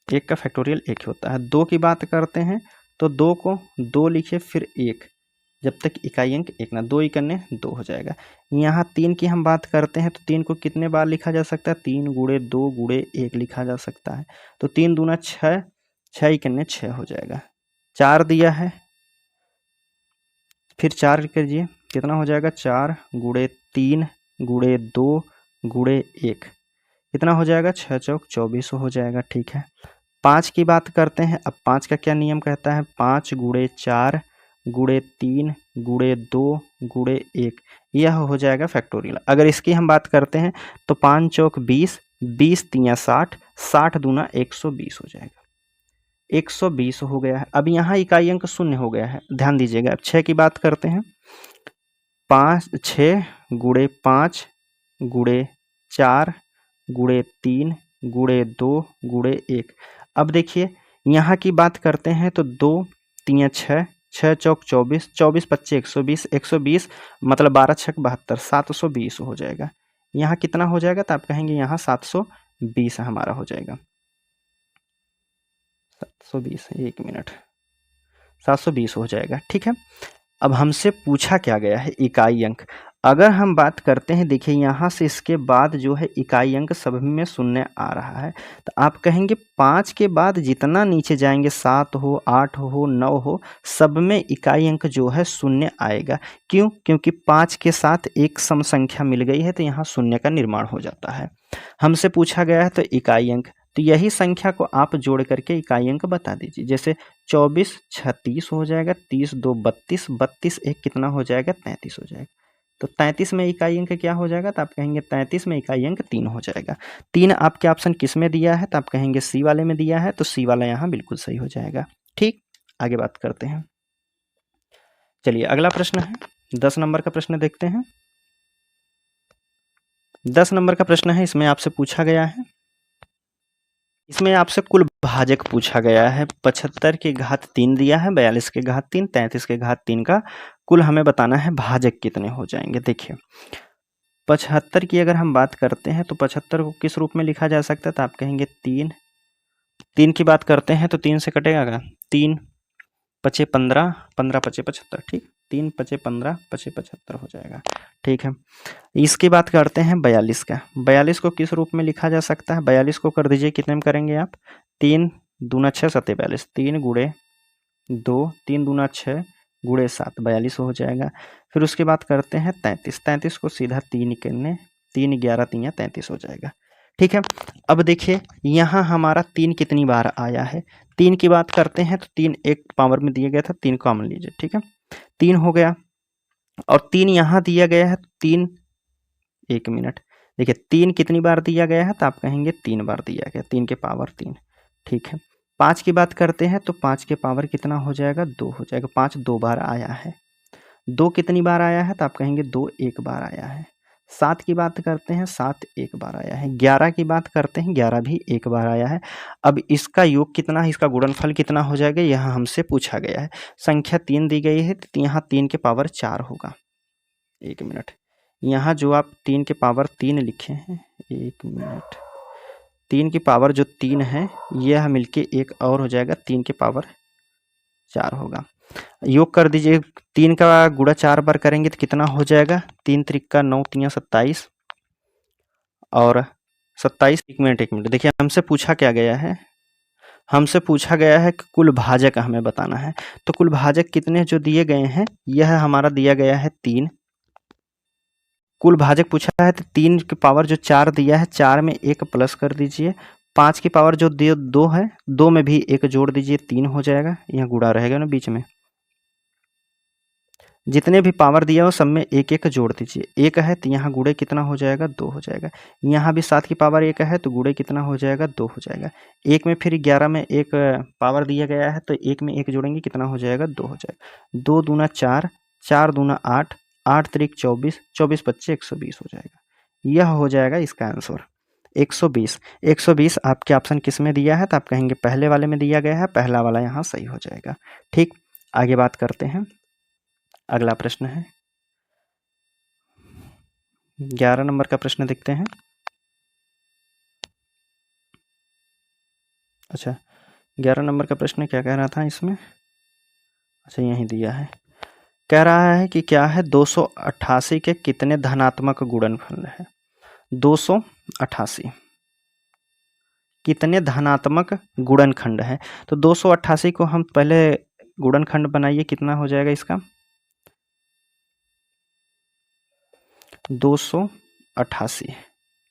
1 का फैक्टोरियल 1 होता है। 2 की बात करते हैं तो 2 को 2 लिखिए फिर 1, जब तक इकाई अंक 1 ना, 2 इकन्ने 2 हो जाएगा। यहाँ 3 की हम बात करते हैं तो 3 को कितने बार लिखा जा सकता है, 3 गुणे 2 गुणे 1 लिखा जा सकता है, तो 3 दूना 6, 6 इकन्ने 6 हो जाएगा। 4 दिया है, फिर 4 कीजिए कितना हो जाएगा, 4 गुणे 3 गुणे 2 गुणे 1 कितना हो जाएगा, 6 चौक 24 हो जाएगा। ठीक है, 5 की बात करते हैं। अब 5 का क्या नियम कहता है, 5 गुणे 4 गुणे 3 गुणे 2 गुणे 1, यह हो जाएगा फैक्टोरियल। अगर इसकी हम बात करते हैं तो 5 चौक 20, 20 तियाँ 60, 60 दूना 120 हो जाएगा, 120 हो गया है। अब यहाँ इकाई अंक शून्य हो गया है, ध्यान दीजिएगा। अब 6 की बात करते हैं, 6 गुणे 5 गुणे 4 गुणे 3 गुणे 2 गुणे 1। अब देखिए यहाँ की बात करते हैं तो 2 तियाँ 6, 6 चौक 24, 24 पच्चे 120, 120 मतलब 12 छक 72, 720 हो जाएगा। यहाँ कितना हो जाएगा, तो आप कहेंगे यहाँ 720 हमारा हो जाएगा, 720, 1 मिनट, 720 हो जाएगा। ठीक है, अब हमसे पूछा क्या गया है, इकाई अंक। अगर हम बात करते हैं, देखिए यहाँ से इसके बाद जो है इकाई अंक सभी में शून्य आ रहा है, तो आप कहेंगे 5 के बाद जितना नीचे जाएंगे, 7 हो 8 हो 9 हो, सब में इकाई अंक जो है शून्य आएगा। क्यों, क्योंकि 5 के साथ एक सम संख्या मिल गई है तो यहाँ शून्य का निर्माण हो जाता है। हमसे पूछा गया है तो इकाई अंक, तो यही संख्या को आप जोड़ करके इकाई अंक बता दीजिए। जैसे 24 36 हो जाएगा, 30 2 32, 32 1 कितना हो जाएगा 33 हो जाएगा। तो 33 में इकाई अंक क्या हो जाएगा, तो आप कहेंगे 33 में इकाई अंक 3 हो जाएगा। 3 आपके ऑप्शन किस में दिया है, तो आप कहेंगे सी वाले में दिया है, तो सी वाला यहाँ बिल्कुल सही हो जाएगा। ठीक, आगे बात करते हैं। चलिए अगला प्रश्न है, 10 नंबर का प्रश्न देखते हैं। 10 नंबर का प्रश्न है, इसमें आपसे पूछा गया है, इसमें आपसे कुल भाजक पूछा गया है। 75 की घात 3 दिया है, 42 के घात 3, 33 के घात 3 का कुल हमें बताना है भाजक कितने हो जाएंगे। देखिए 75 की अगर हम बात करते हैं तो 75 को किस रूप में लिखा जा सकता है, तो आप कहेंगे 3, 3 की बात करते हैं तो 3 से कटेगा, 3 पचे 15, 15 पचे 75, ठीक, 3 पचे 15 पचे 75 हो जाएगा। ठीक है, इसकी बात करते हैं 42 का। 42 को किस रूप में लिखा जा सकता है, 42 को कर दीजिए, कितने में करेंगे आप, 3 दूना 6 सत्ते 42, 3 गुणे 2, 3 दूना 6 गुणे 7, 42 हो जाएगा। फिर उसके बाद करते हैं 33, 33 को सीधा 3 करने, 3 11 3 33 हो जाएगा। ठीक है, अब देखिए यहाँ हमारा 3 कितनी बार आया है, 3 की बात करते हैं तो 3 एक पावर में दिया गया था, 3 कॉमन लीजिए। ठीक है, 3 हो गया, और 3 यहाँ दिया गया है, 3 1 मिनट, देखिए 3 कितनी बार दिया गया है, तो आप कहेंगे 3 बार दिया गया, 3 के पावर 3। ठीक है, 5 की बात करते हैं तो 5 के पावर कितना हो जाएगा, 2 हो जाएगा, 5 2 बार आया है। 2 कितनी बार आया है, तो आप कहेंगे 2 1 बार आया है। 7 की बात करते हैं, 7 1 बार आया है। 11 की बात करते हैं, 11 भी 1 बार आया है। अब इसका योग कितना है, इसका गुणनफल कितना हो जाएगा, यहाँ हमसे पूछा गया है। संख्या 3 दी गई है तो यहाँ 3 के पावर 4 होगा। 1 मिनट, यहाँ जो आप 3 के पावर 3 लिखे हैं, 1 मिनट, 3 की पावर जो 3 है यह मिलके एक और हो जाएगा, 3 के पावर 4 होगा। योग कर दीजिए, 3 का गुणा 4 बार करेंगे तो कितना हो जाएगा, 3 त्रिक 9 3 27 और 27। एक मिनट देखिए, हमसे पूछा क्या गया है, हमसे पूछा गया है कि कुल भाजक हमें बताना है। तो कुल भाजक कितने जो दिए गए हैं, यह हमारा दिया गया है 3। कुल भाजक पूछा है तो 3 की पावर जो 4 दिया है, 4 में 1 प्लस कर दीजिए। 5 की पावर जो 2 है, 2 में भी 1 जोड़ दीजिए, 3 हो जाएगा। यहाँ गुणा रहेगा ना बीच में, जितने भी पावर दिया हो सब में 1 जोड़ दीजिए। 1 है तो यहाँ गुणे कितना हो जाएगा, 2 हो जाएगा। यहाँ भी 7 की पावर 1 है तो गुणे कितना हो जाएगा, 2 हो जाएगा। 1 में फिर 11 में 1 पावर दिया गया है तो 1 में 1 जोड़ेंगे, कितना हो जाएगा, 2 हो जाएगा। 2 दूना 4, 4 दूना 8, 8 त्रिक 24, 24 पच्चे 120 हो जाएगा। यह हो जाएगा इसका आंसर 120। 120 आपके ऑप्शन किस में दिया है, तो आप कहेंगे पहले वाले में दिया गया है, पहला वाला यहाँ सही हो जाएगा। ठीक, आगे बात करते हैं। अगला प्रश्न है 11 नंबर का प्रश्न देखते हैं। अच्छा, 11 नंबर का प्रश्न क्या कह रहा था इसमें, अच्छा यही दिया है। कह रहा है कि क्या है, 288 के कितने धनात्मक गुणनफल है। 288 कितने धनात्मक गुणनखंड है। तो 288 को हम पहले गुणनखंड बनाइए, कितना हो जाएगा इसका, 288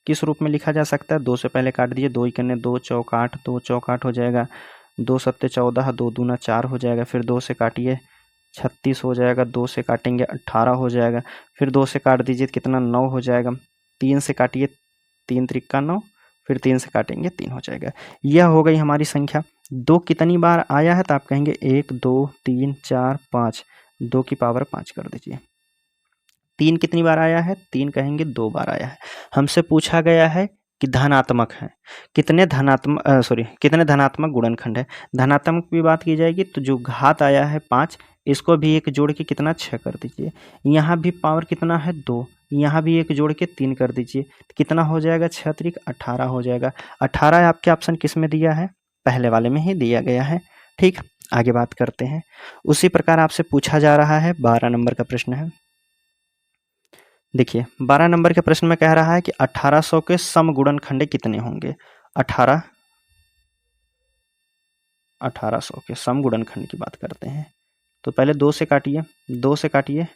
किस रूप में लिखा जा सकता है। 2 से पहले काट दीजिए, 2 इकन्ने 2 चौक 8, 2 चौक 8 हो जाएगा। 2 सत्ते 14, 2 दूना 4 हो जाएगा। फिर 2 से काटिए 36 हो जाएगा। 2 से काटेंगे 18 हो जाएगा। फिर 2 से काट दीजिए कितना, 9 हो जाएगा। 3 से काटिए 3 त्रिक 9, फिर 3 से काटेंगे 3 हो जाएगा। यह हो गई हमारी संख्या। 2 कितनी बार आया है, तो आप कहेंगे 1 2 3 4 5, 2 की पावर 5 कर दीजिए। 3 कितनी बार आया है, 3 कहेंगे 2 बार आया है। हमसे पूछा गया है कि धनात्मक है, कितने धनात्मक गुणनखंड है। धनात्मक की बात की जाएगी तो जो घात आया है 5, इसको भी 1 जोड़ के कितना 6 कर दीजिए। यहाँ भी पावर कितना है 2, यहाँ भी 1 जोड़ के 3 कर दीजिए, कितना हो जाएगा, 6 त्रिक 18 हो जाएगा। 18 आपके ऑप्शन किस में दिया है, पहले वाले में ही दिया गया है। ठीक, आगे बात करते हैं। उसी प्रकार आपसे पूछा जा रहा है 12 नंबर का प्रश्न है। देखिए 12 नंबर के प्रश्न में कह रहा है कि 1800 के समगुणनखंड कितने होंगे। 1800 के समगुणनखंड की बात करते हैं। तो पहले 2 से काटिए, 2 से काटिए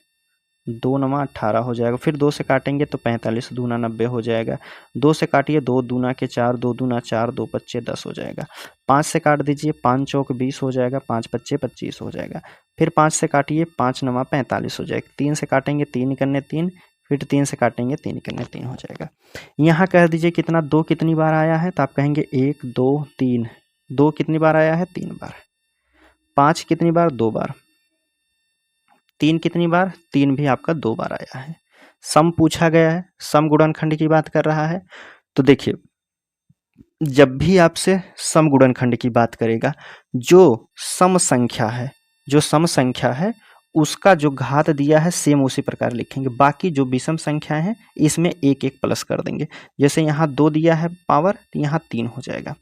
2 9 18 हो जाएगा। फिर 2 से काटेंगे तो 45 दूना 90 हो जाएगा। 2 से काटिए 2 दूना के 4, 2 दूना 4, 2 पच्चे 10 हो जाएगा। 5 से काट दीजिए, 5 चौक 20 हो जाएगा। 5 पच्चे 25 हो जाएगा। फिर 5 से काटिए, 5 9 45 हो जाएगा। 3 से काटेंगे 3 करने 3, फिर 3 से काटेंगे 3 करने 3 हो जाएगा। यहाँ कह दीजिए कितना, 2 कितनी बार आया है, तो आप कहेंगे 1 2 3। 2 कितनी बार आया है, 3 बार। 5 कितनी बार, 2 बार। 3 कितनी बार, 3 भी आपका 2 बार आया है। सम पूछा गया है, सम गुणनखंड की बात कर रहा है। तो देखिए जब भी आपसे सम गुणनखंड की बात करेगा, जो सम संख्या है उसका जो घात दिया है सेम उसी प्रकार लिखेंगे। बाकी जो विषम संख्या है इसमें 1 प्लस कर देंगे। जैसे यहाँ 2 दिया है पावर, तो यहाँ 3 हो जाएगा।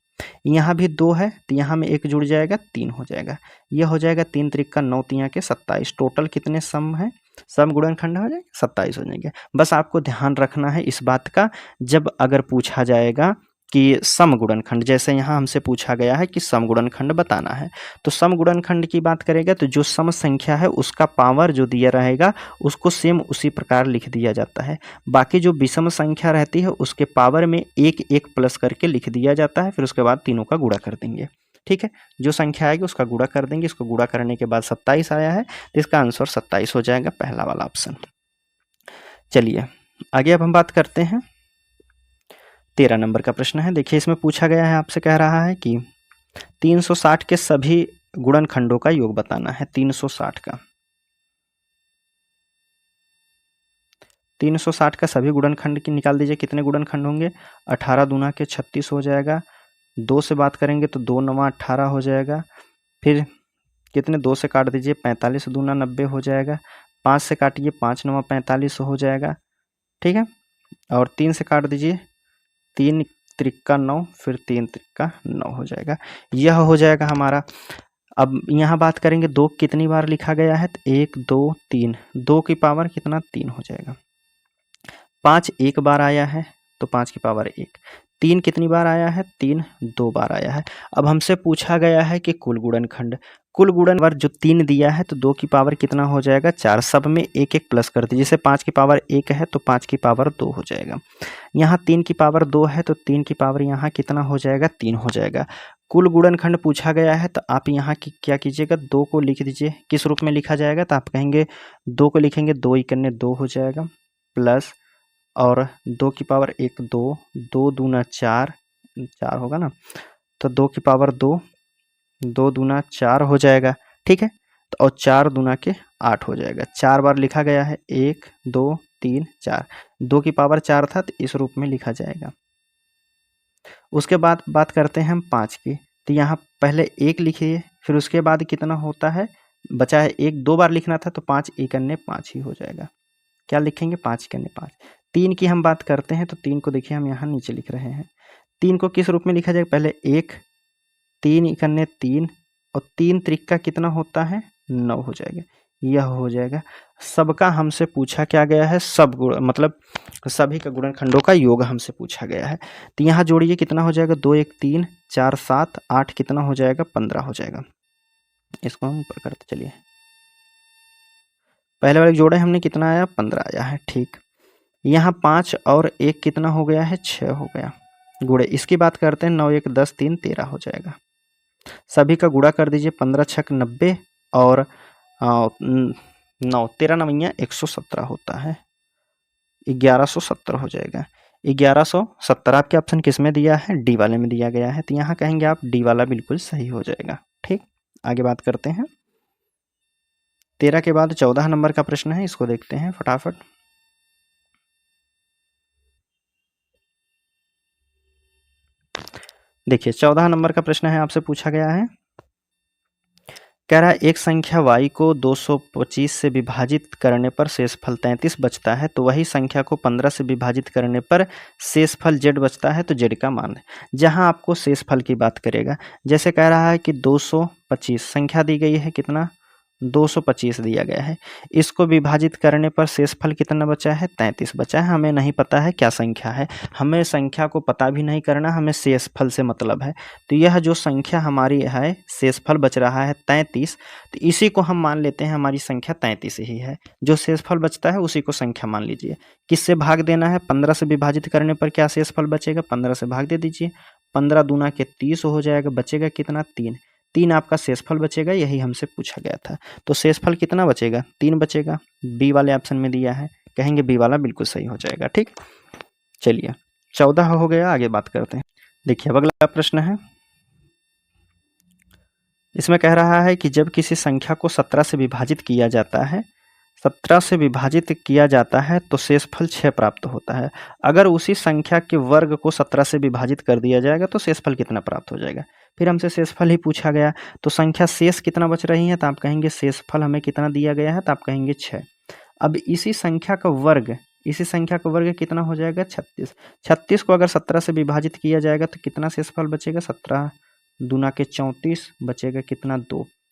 यहाँ भी 2 है तो यहाँ में 1 जुड़ जाएगा, 3 हो जाएगा। यह हो जाएगा 3 त्रिक 9 3 के 27। टोटल कितने सम है, सम गुणनखंड हो जाएगा 27 हो जाएंगे। बस आपको ध्यान रखना है इस बात का, जब अगर पूछा जाएगा कि सम गुणनखंड, जैसे यहाँ हमसे पूछा गया है कि सम गुणनखंड बताना है, तो सम गुणनखंड की बात करेगा तो जो सम संख्या है उसका पावर जो दिया रहेगा उसको सेम उसी प्रकार लिख दिया जाता है। बाकी जो विषम संख्या रहती है उसके पावर में 1 प्लस करके लिख दिया जाता है। फिर उसके बाद तीनों का गुणा कर देंगे। ठीक है, जो संख्या आएगी उसका गुणा कर देंगे। इसको गुणा करने के बाद 27 आया है तो इसका आंसर 27 हो जाएगा, पहला वाला ऑप्शन। चलिए आगे अब हम बात करते हैं 13 नंबर का प्रश्न है। देखिए इसमें पूछा गया है, आपसे कह रहा है कि 360 के सभी गुणनखंडों का योग बताना है। 360 का 360 का सभी गुणनखंड की निकाल दीजिए, कितने गुणनखंड होंगे। 18 दूना के 36 हो जाएगा। 2 से बात करेंगे तो 2 9 18 हो जाएगा। फिर कितने, 2 से काट दीजिए, 45 दूना 90 हो जाएगा। 5 से काटिए, 5 9 45 हो जाएगा। ठीक है, और 3 से काट दीजिए, 3 त्रिक 9, फिर 3 त्रिक 9 हो जाएगा। यह हो जाएगा हमारा अब यहाँ बात करेंगे 2 कितनी बार लिखा गया है, तो 1 2 3, 2 की पावर कितना 3 हो जाएगा। 5 एक बार आया है तो 5 की पावर 1। 3 कितनी बार आया है, 3 2 बार आया है। अब हमसे पूछा गया है कि कुल गुणनखंड, कुल गुणन जो 3 दिया है तो 2 की पावर कितना हो जाएगा 4, सब में 1 1 प्लस कर दीजिए। जैसे 5 की पावर 1 है तो 5 की पावर 2 हो जाएगा। यहाँ 3 की पावर 2 है तो 3 की पावर यहाँ कितना हो जाएगा 3 हो जाएगा। कुल गुणनखंड पूछा गया है तो आप यहाँ की क्या कीजिएगा 2 को लिख दीजिए। किस रूप में लिखा जाएगा, तो आप कहेंगे 2 को लिखेंगे 2 इकन्ने 2 हो जाएगा, प्लस और 2 की पावर 1 2, 2 दूना 4, 4 होगा ना, तो 2 की पावर 2, 2 दूना 4 हो जाएगा। ठीक है, तो और 4 दूना के 8 हो जाएगा। 4 बार लिखा गया है, 1 2 3 4, 2 की पावर 4 था तो इस रूप में लिखा जाएगा। उसके बाद बात करते हैं हम 5 की, तो यहाँ पहले 1 लिखिए, फिर उसके बाद कितना होता है बचा है 1, 2 बार लिखना था तो 5 इकन्ने 5 ही हो जाएगा। क्या लिखेंगे 5 इकन्ने 5। 3 की हम बात करते हैं तो 3 को देखिए हम यहाँ नीचे लिख रहे हैं। 3 को किस रूप में लिखा जाएगा, पहले 1, 3 इकन्ने 3 और 3 त्रिक्का कितना होता है 9 हो जाएगा। यह हो जाएगा। सबका हमसे पूछा क्या गया है, सब गुण मतलब सभी का गुणनखंडों का योग हमसे पूछा गया है। तो यहाँ जोड़िए कितना हो जाएगा 2 1 3 4 7 8 कितना हो जाएगा 15 हो जाएगा। इसको हम ऊपर करते चलिए। पहले वाले जोड़े हमने कितना आया 15 आया है। ठीक, यहाँ 5 और 1 कितना हो गया है 6 हो गया। गुणे इसकी बात करते हैं 9 1 10 3 13 हो जाएगा। सभी का गुणा कर दीजिए, 15 छक 90 और 9 13 9 117 होता है, 1170 हो जाएगा। 1170 आपके ऑप्शन किस में दिया है, डी वाले में दिया गया है, तो यहाँ कहेंगे आप डी वाला बिल्कुल सही हो जाएगा। ठीक, आगे बात करते हैं। 13 के बाद 14 नंबर का प्रश्न है, इसको देखते हैं फटाफट। देखिए 14 नंबर का प्रश्न है, आपसे पूछा गया है, कह रहा है एक संख्या y को 225 से विभाजित करने पर शेषफल 33 बचता है, तो वही संख्या को 15 से विभाजित करने पर शेषफल z बचता है, तो z का मान है। जहां आपको शेषफल की बात करेगा, जैसे कह रहा है कि 225 संख्या दी गई है, कितना 225 दिया गया है, इसको विभाजित करने पर शेषफल कितना बचा है 33 बचा है। हमें नहीं पता है क्या संख्या है, हमें संख्या को पता भी नहीं करना, हमें शेषफल से मतलब है। तो यह जो संख्या हमारी है शेषफल बच रहा है 33, तो इसी को हम मान लेते हैं हमारी संख्या 33 ही है। जो शेषफल बचता है उसी को संख्या मान लीजिए। किससे भाग देना है, 15 से विभाजित करने पर क्या शेषफल बचेगा, 15 से भाग दे दीजिए, 15 दूना के 30 हो जाएगा, बचेगा कितना 3 आपका शेषफल बचेगा, यही हमसे पूछा गया था। तो शेषफल कितना बचेगा 3 बचेगा, बी वाले ऑप्शन में दिया है, कहेंगे बी वाला बिल्कुल सही हो जाएगा। ठीक, चलिए 14 हो गया, आगे बात करते हैं। देखिए अब अगला प्रश्न है, इसमें कह रहा है कि जब किसी संख्या को 17 से विभाजित किया जाता है, 17 से विभाजित किया जाता है तो शेषफल 6 प्राप्त होता है। अगर उसी संख्या के वर्ग को 17 से विभाजित कर दिया जाएगा तो शेषफल कितना प्राप्त हो जाएगा। फिर हमसे शेषफल ही पूछा गया, तो संख्या शेष कितना बच रही है, तो आप कहेंगे शेषफल हमें कितना दिया गया है, तो आप कहेंगे 6। अब इसी संख्या का वर्ग कितना हो जाएगा 36। 36 को अगर 17 से विभाजित किया जाएगा तो कितना शेषफल बचेगा, 17 दूना के 34, बचेगा कितना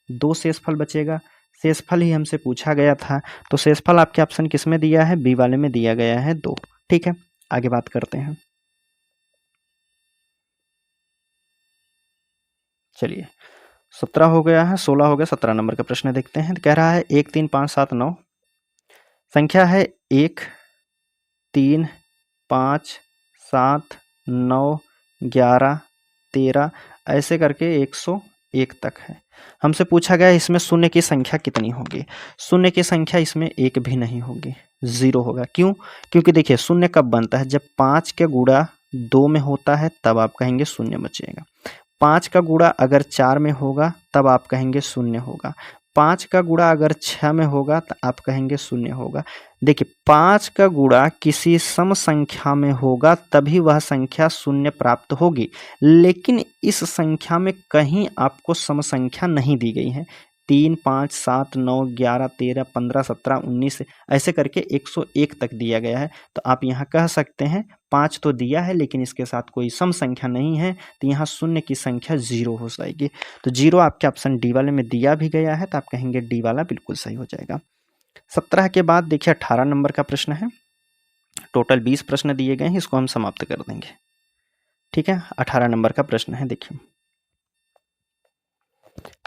2 शेषफल बचेगा। शेषफल ही हमसे पूछा गया था, तो शेषफल आपके ऑप्शन किस में दिया है, बी वाले में दिया गया है 2। ठीक है, आगे बात करते हैं। चलिए 17 हो गया है, 16 हो गया, 17 नंबर का प्रश्न देखते हैं। कह रहा है 1 3 5 7 9 संख्या है 1 3 5 7 9 11 13 ऐसे करके 101 तक है। हमसे पूछा गया इसमें शून्य की संख्या कितनी होगी। शून्य की संख्या इसमें एक भी नहीं होगी, 0 होगा। क्यों, क्योंकि देखिए शून्य कब बनता है, जब 5 के गुणा 2 में होता है तब आप कहेंगे शून्य बचेगा। 5 का गुणा अगर 4 में होगा तब आप कहेंगे शून्य होगा। 5 का गुणा अगर 6 में होगा तो आप कहेंगे शून्य होगा। देखिए 5 का गुणा किसी सम संख्या में होगा तभी वह संख्या शून्य प्राप्त होगी, लेकिन इस संख्या में कहीं आपको सम संख्या नहीं दी गई है, 3, 5, 7, 9, 11, 13, 15, 17, 19 ऐसे करके 101 तक दिया गया है। तो आप यहाँ कह सकते हैं 5 तो दिया है लेकिन इसके साथ कोई सम संख्या नहीं है, तो यहाँ शून्य की संख्या 0 हो जाएगी। तो 0 आपके ऑप्शन डी वाले में दिया भी गया है, तो आप कहेंगे डी वाला बिल्कुल सही हो जाएगा। 17 के बाद देखिए 18 नंबर का प्रश्न है। टोटल 20 प्रश्न दिए गए हैं, इसको हम समाप्त कर देंगे। ठीक है, 18 नंबर का प्रश्न है। देखिए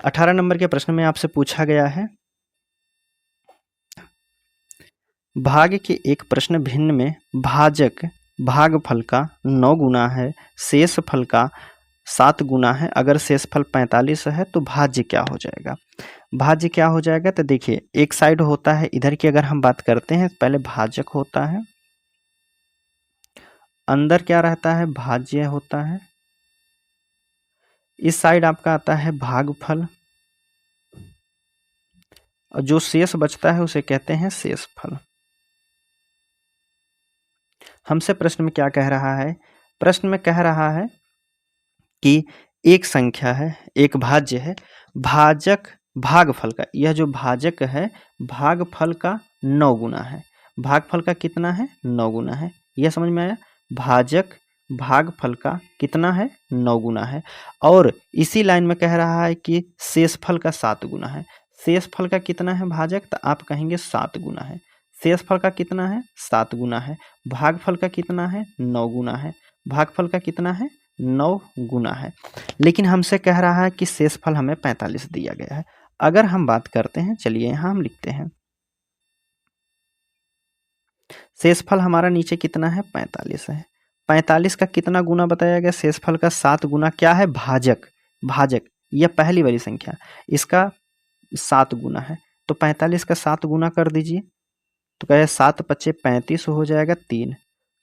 18 नंबर के प्रश्न में आपसे पूछा गया है, भाग के एक प्रश्न भिन्न में भाजक भागफल का 9 गुना है, शेष फल का 7 गुना है। अगर शेषफल 45 है तो भाज्य क्या हो जाएगा? भाज्य क्या हो जाएगा? तो देखिए एक साइड होता है, इधर की अगर हम बात करते हैं पहले भाजक होता है, अंदर क्या रहता है? भाज्य होता है। इस साइड आपका आता है भागफल, और जो शेष बचता है उसे कहते हैं शेषफल। हमसे प्रश्न में क्या कह रहा है? प्रश्न में कह रहा है कि एक संख्या है, एक भाज्य है, भाजक भागफल का, यह जो भाजक है भागफल का 9 गुना है। भागफल का कितना है? 9 गुना है। यह समझ में आया? भाजक भागफल का कितना है? 9 गुना है। और इसी लाइन में कह रहा है कि शेषफल का 7 गुना है। शेषफल का कितना है भाजक? तो आप कहेंगे 7 गुना है। शेषफल का कितना है? 7 गुना है। भागफल का कितना है? 9 गुना है। भागफल का कितना है? 9 गुना है। लेकिन हमसे कह रहा है कि शेषफल हमें 45 दिया गया है। अगर हम बात करते हैं, चलिए यहाँ हम लिखते हैं, शेषफल हमारा नीचे कितना है? 45 है। 45 का कितना गुना बताया गया? शेषफल का 7 गुना। क्या है? भाजक। भाजक यह पहली वाली संख्या, इसका 7 गुना है। तो 45 का 7 गुना कर दीजिए, तो कहे 7 पच्चे 35 हो जाएगा 3,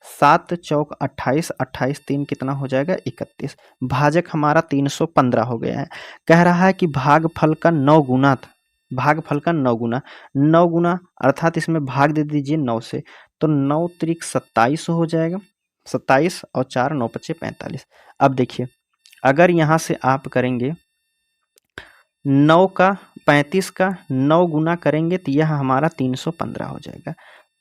7 चौक 28, 28 3 कितना हो जाएगा? 31। भाजक हमारा 315 हो गया है। कह रहा है कि भागफल का 9 गुना था, भागफल का 9 गुना, 9 गुना अर्थात इसमें भाग दे दीजिए 9 से, तो 9 त्रिक 27 हो जाएगा। 27 और 4 9 पच्चे 45। अब देखिए अगर यहाँ से आप करेंगे 9 का 35 का 9 गुना करेंगे तो यह हमारा 315 हो जाएगा।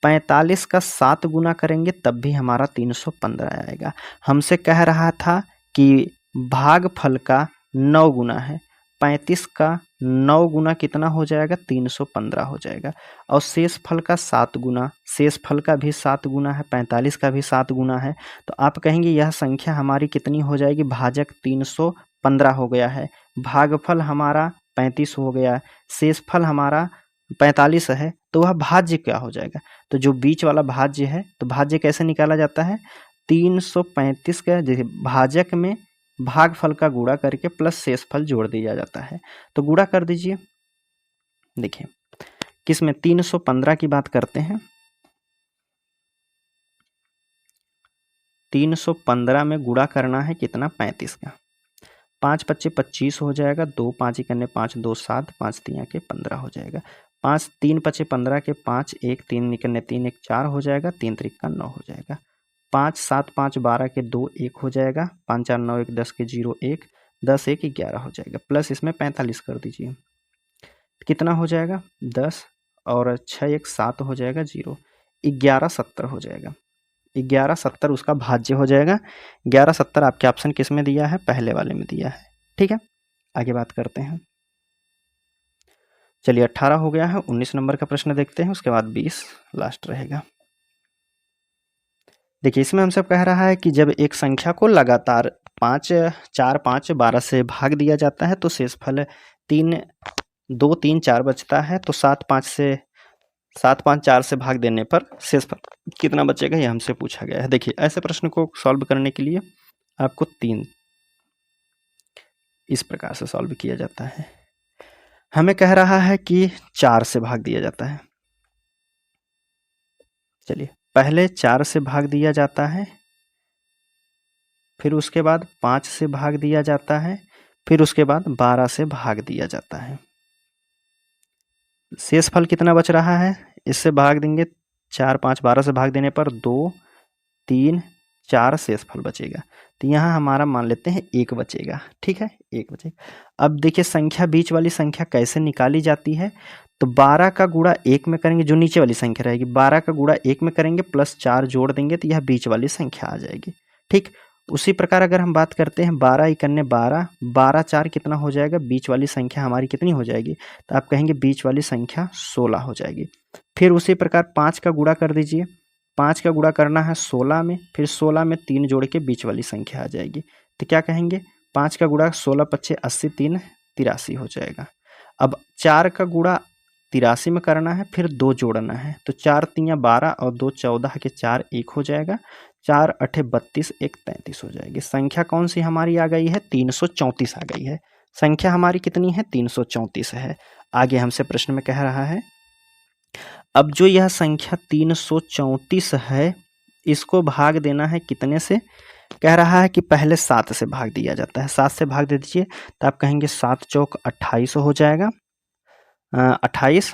45 का 7 गुना करेंगे तब भी हमारा 315 आएगा। हमसे कह रहा था कि भागफल का 9 गुना है, 35 का 9 गुना कितना हो जाएगा? 315 हो जाएगा। और शेषफल का 7 गुना, शेषफल का भी 7 गुना है, 45 का भी 7 गुना है। तो आप कहेंगे यह संख्या हमारी कितनी हो जाएगी? भाजक 315 हो गया है, भागफल हमारा 35 हो गया, शेषफल हमारा 45 है, तो वह भाज्य क्या हो जाएगा? तो जो बीच वाला भाज्य है, तो भाज्य कैसे निकाला जाता है? 335 का भाजक में भागफल का गुणा करके प्लस शेषफल जोड़ दिया जाता है। तो गुणा कर दीजिए। देखिए किस में? 315 की बात करते हैं। 315 में गुणा करना है कितना? 35 का। 5 पच्चे 25 हो जाएगा, 2 5 इकन्ने 5 2 7, 5 3 के 15 हो जाएगा। 5 3 पच्चे 15 के 5, 1 3 निकलने 3 1 4 हो जाएगा, 3 त्रिक का 9 हो जाएगा। 5 7 5 12 के 2 1 हो जाएगा, 5 4 9 1 10 के 0 1, 10 1 11 हो जाएगा। प्लस इसमें 45 कर दीजिए, कितना हो जाएगा? 10 और 6 1 7 हो जाएगा 0, 11 70 हो जाएगा। 11 70 उसका भाज्य हो जाएगा। 11 70 आपके ऑप्शन किस में दिया है? पहले वाले में दिया है। ठीक है, आगे बात करते हैं। चलिए 18 हो गया है, 19 नंबर का प्रश्न देखते हैं, उसके बाद 20 लास्ट रहेगा। देखिए इसमें हमसे कह रहा है कि जब एक संख्या को लगातार 5 4 5 12 से भाग दिया जाता है तो शेषफल 3 2 3 4 बचता है। तो 7 5 4 से भाग देने पर शेषफल कितना बचेगा, ये हमसे पूछा गया है। देखिए ऐसे प्रश्न को सॉल्व करने के लिए आपको 3 इस प्रकार से सॉल्व किया जाता है। हमें कह रहा है कि 4 से भाग दिया जाता है। चलिए पहले 4 से भाग दिया जाता है, फिर उसके बाद 5 से भाग दिया जाता है, फिर उसके बाद 12 से भाग दिया जाता है। शेषफल कितना बच रहा है? इससे भाग देंगे 4 5 12 से भाग देने पर 2 3 4 शेषफल बचेगा। तो यहाँ हमारा मान लेते हैं 1 बचेगा, ठीक है, 1 बचेगा। अब देखिए संख्या बीच वाली संख्या कैसे निकाली जाती है, तो 12 का गुणा 1 में करेंगे, जो नीचे वाली संख्या रहेगी 12 का गुणा 1 में करेंगे प्लस 4 जोड़ देंगे तो यह बीच वाली संख्या आ जाएगी, ठीक। उसी प्रकार अगर हम बात करते हैं 12 इकन्ने 12, 12 4 कितना हो जाएगा, बीच वाली संख्या हमारी कितनी हो जाएगी, तो आप कहेंगे बीच वाली संख्या 16 हो जाएगी। फिर उसी प्रकार 5 का गुणा कर दीजिए, 5 का गुणा करना है 16 में, फिर 16 में 3 जोड़ के बीच वाली संख्या आ जाएगी, तो क्या कहेंगे 5 का गुणा 16 पच्चे 80, 3 83 हो जाएगा। अब 4 का गुणा 83 में करना है, फिर 2 जोड़ना है, तो 4 3 12 और 2 14 के 4 1 हो जाएगा, 4 8 32 1 33 हो जाएगी। संख्या कौन सी हमारी आ गई है, 334 आ गई है। संख्या हमारी कितनी है, 334 है। आगे हमसे प्रश्न में कह रहा है, अब जो यह संख्या 334 है इसको भाग देना है कितने से, कह रहा है कि पहले 7 से भाग दिया जाता है, 7 से भाग दे दीजिए, तो आप कहेंगे 7 चौक 28 हो जाएगा, 28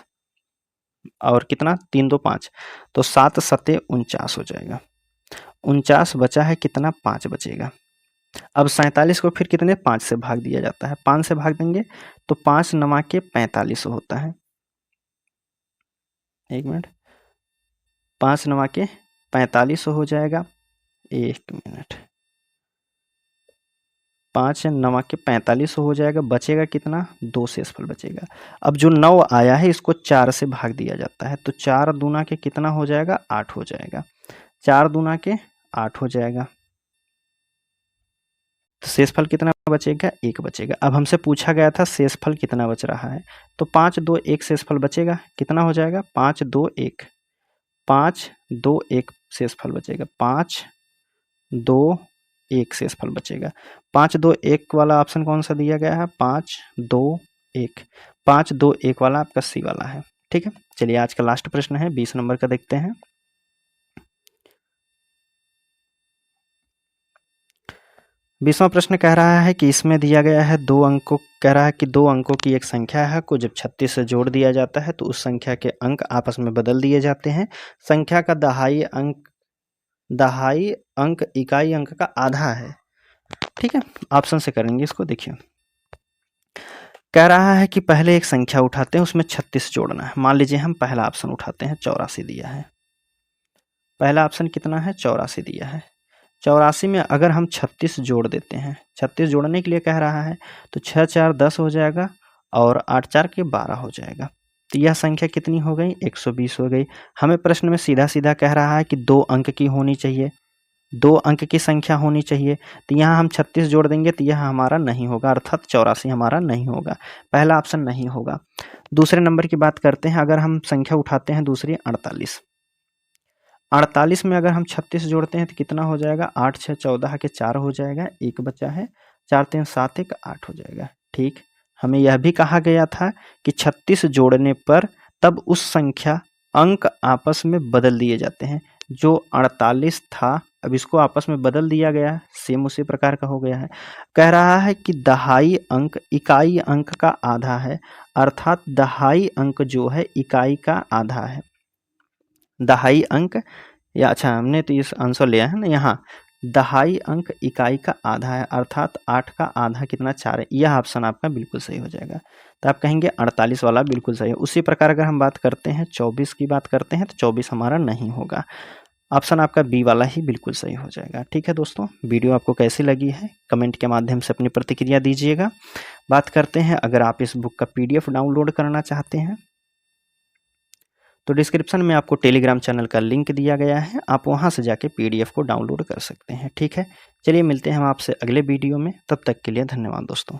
और कितना 3 2 5, तो 7 सते 49 हो जाएगा। 49 बचा है कितना, 5 बचेगा। अब 47 को फिर कितने 5 से भाग दिया जाता है, 5 से भाग देंगे तो 5 9 के 45 होता है, 1 मिनट, 5 9 के 45 हो जाएगा, 1 मिनट, 5 9 के 45 हो जाएगा, बचेगा कितना 2 शेषफल बचेगा। अब जो 9 आया है इसको 4 से भाग दिया जाता है, तो 4 दूना के कितना हो जाएगा, 8 हो जाएगा, 4 दूना के 8 हो जाएगा, तो शेषफल कितना बचेगा, 1 बचेगा। अब हमसे पूछा गया था शेषफल कितना बच रहा है, तो 5 2 1 शेषफल बचेगा, कितना हो जाएगा 5 2 1, 5 2 1 शेषफल बचेगा, 5 2 1 शेषफल बचेगा। 5 2 1 वाला ऑप्शन कौन सा दिया गया है, 5 2 1, 5 2 1 वाला आपका सी वाला है, ठीक है। चलिए आज का लास्ट प्रश्न है 20 नंबर का, देखते हैं। 20वां प्रश्न कह रहा है कि इसमें दिया गया है 2 अंकों, कह रहा है कि 2 अंकों की एक संख्या है को जब 36 से जोड़ दिया जाता है तो उस संख्या के अंक आपस में बदल दिए जाते हैं। संख्या का दहाई अंक इकाई अंक का आधा है, ठीक है। ऑप्शन से करेंगे इसको, देखिए कह रहा है कि पहले एक संख्या उठाते हैं उसमें 36 जोड़ना है। मान लीजिए हम पहला ऑप्शन उठाते हैं, 84 दिया है, पहला ऑप्शन कितना है 84 दिया है। 84 में अगर हम 36 जोड़ देते हैं, 36 जोड़ने के लिए कह रहा है, तो 6 4 10 हो जाएगा और 8 4 के 12 हो जाएगा, तो यह संख्या कितनी हो गई 120 हो गई। हमें प्रश्न में सीधा सीधा कह रहा है कि 2 अंक की होनी चाहिए, 2 अंक की संख्या होनी चाहिए, तो यहाँ हम 36 जोड़ देंगे तो यह हमारा नहीं होगा, अर्थात 84 हमारा नहीं होगा, पहला ऑप्शन नहीं होगा। दूसरे नंबर की बात करते हैं, अगर हम संख्या उठाते हैं दूसरी 48, 48 में अगर हम 36 जोड़ते हैं तो कितना हो जाएगा, 8 6 14 के 4 हो जाएगा, 1 बचा है, 4 3 7 1 8 हो जाएगा, ठीक। हमें यह भी कहा गया था कि 36 जोड़ने पर तब उस संख्या अंक आपस में बदल दिए जाते हैं। जो 48 था अब इसको आपस में बदल दिया गया, सेम उसी प्रकार का हो गया है। कह रहा है कि दहाई अंक इकाई अंक का आधा है, अर्थात दहाई अंक जो है इकाई का आधा है। दहाई अंक या अच्छा हमने तो इस आंसर लिया है ना, यहाँ दहाई अंक इकाई का आधा है, अर्थात 8 का आधा कितना 4 है, यह ऑप्शन आपका बिल्कुल सही हो जाएगा। तो आप कहेंगे 48 वाला बिल्कुल सही है। उसी प्रकार अगर हम बात करते हैं 24 की बात करते हैं तो 24 हमारा नहीं होगा, ऑप्शन आपका बी वाला ही बिल्कुल सही हो जाएगा। ठीक है दोस्तों, वीडियो आपको कैसी लगी है कमेंट के माध्यम से अपनी प्रतिक्रिया दीजिएगा। बात करते हैं अगर आप इस बुक का PDF डाउनलोड करना चाहते हैं तो डिस्क्रिप्शन में आपको टेलीग्राम चैनल का लिंक दिया गया है, आप वहां से जाके PDF को डाउनलोड कर सकते हैं। ठीक है, चलिए मिलते हैं हम आपसे अगले वीडियो में, तब तक के लिए धन्यवाद दोस्तों।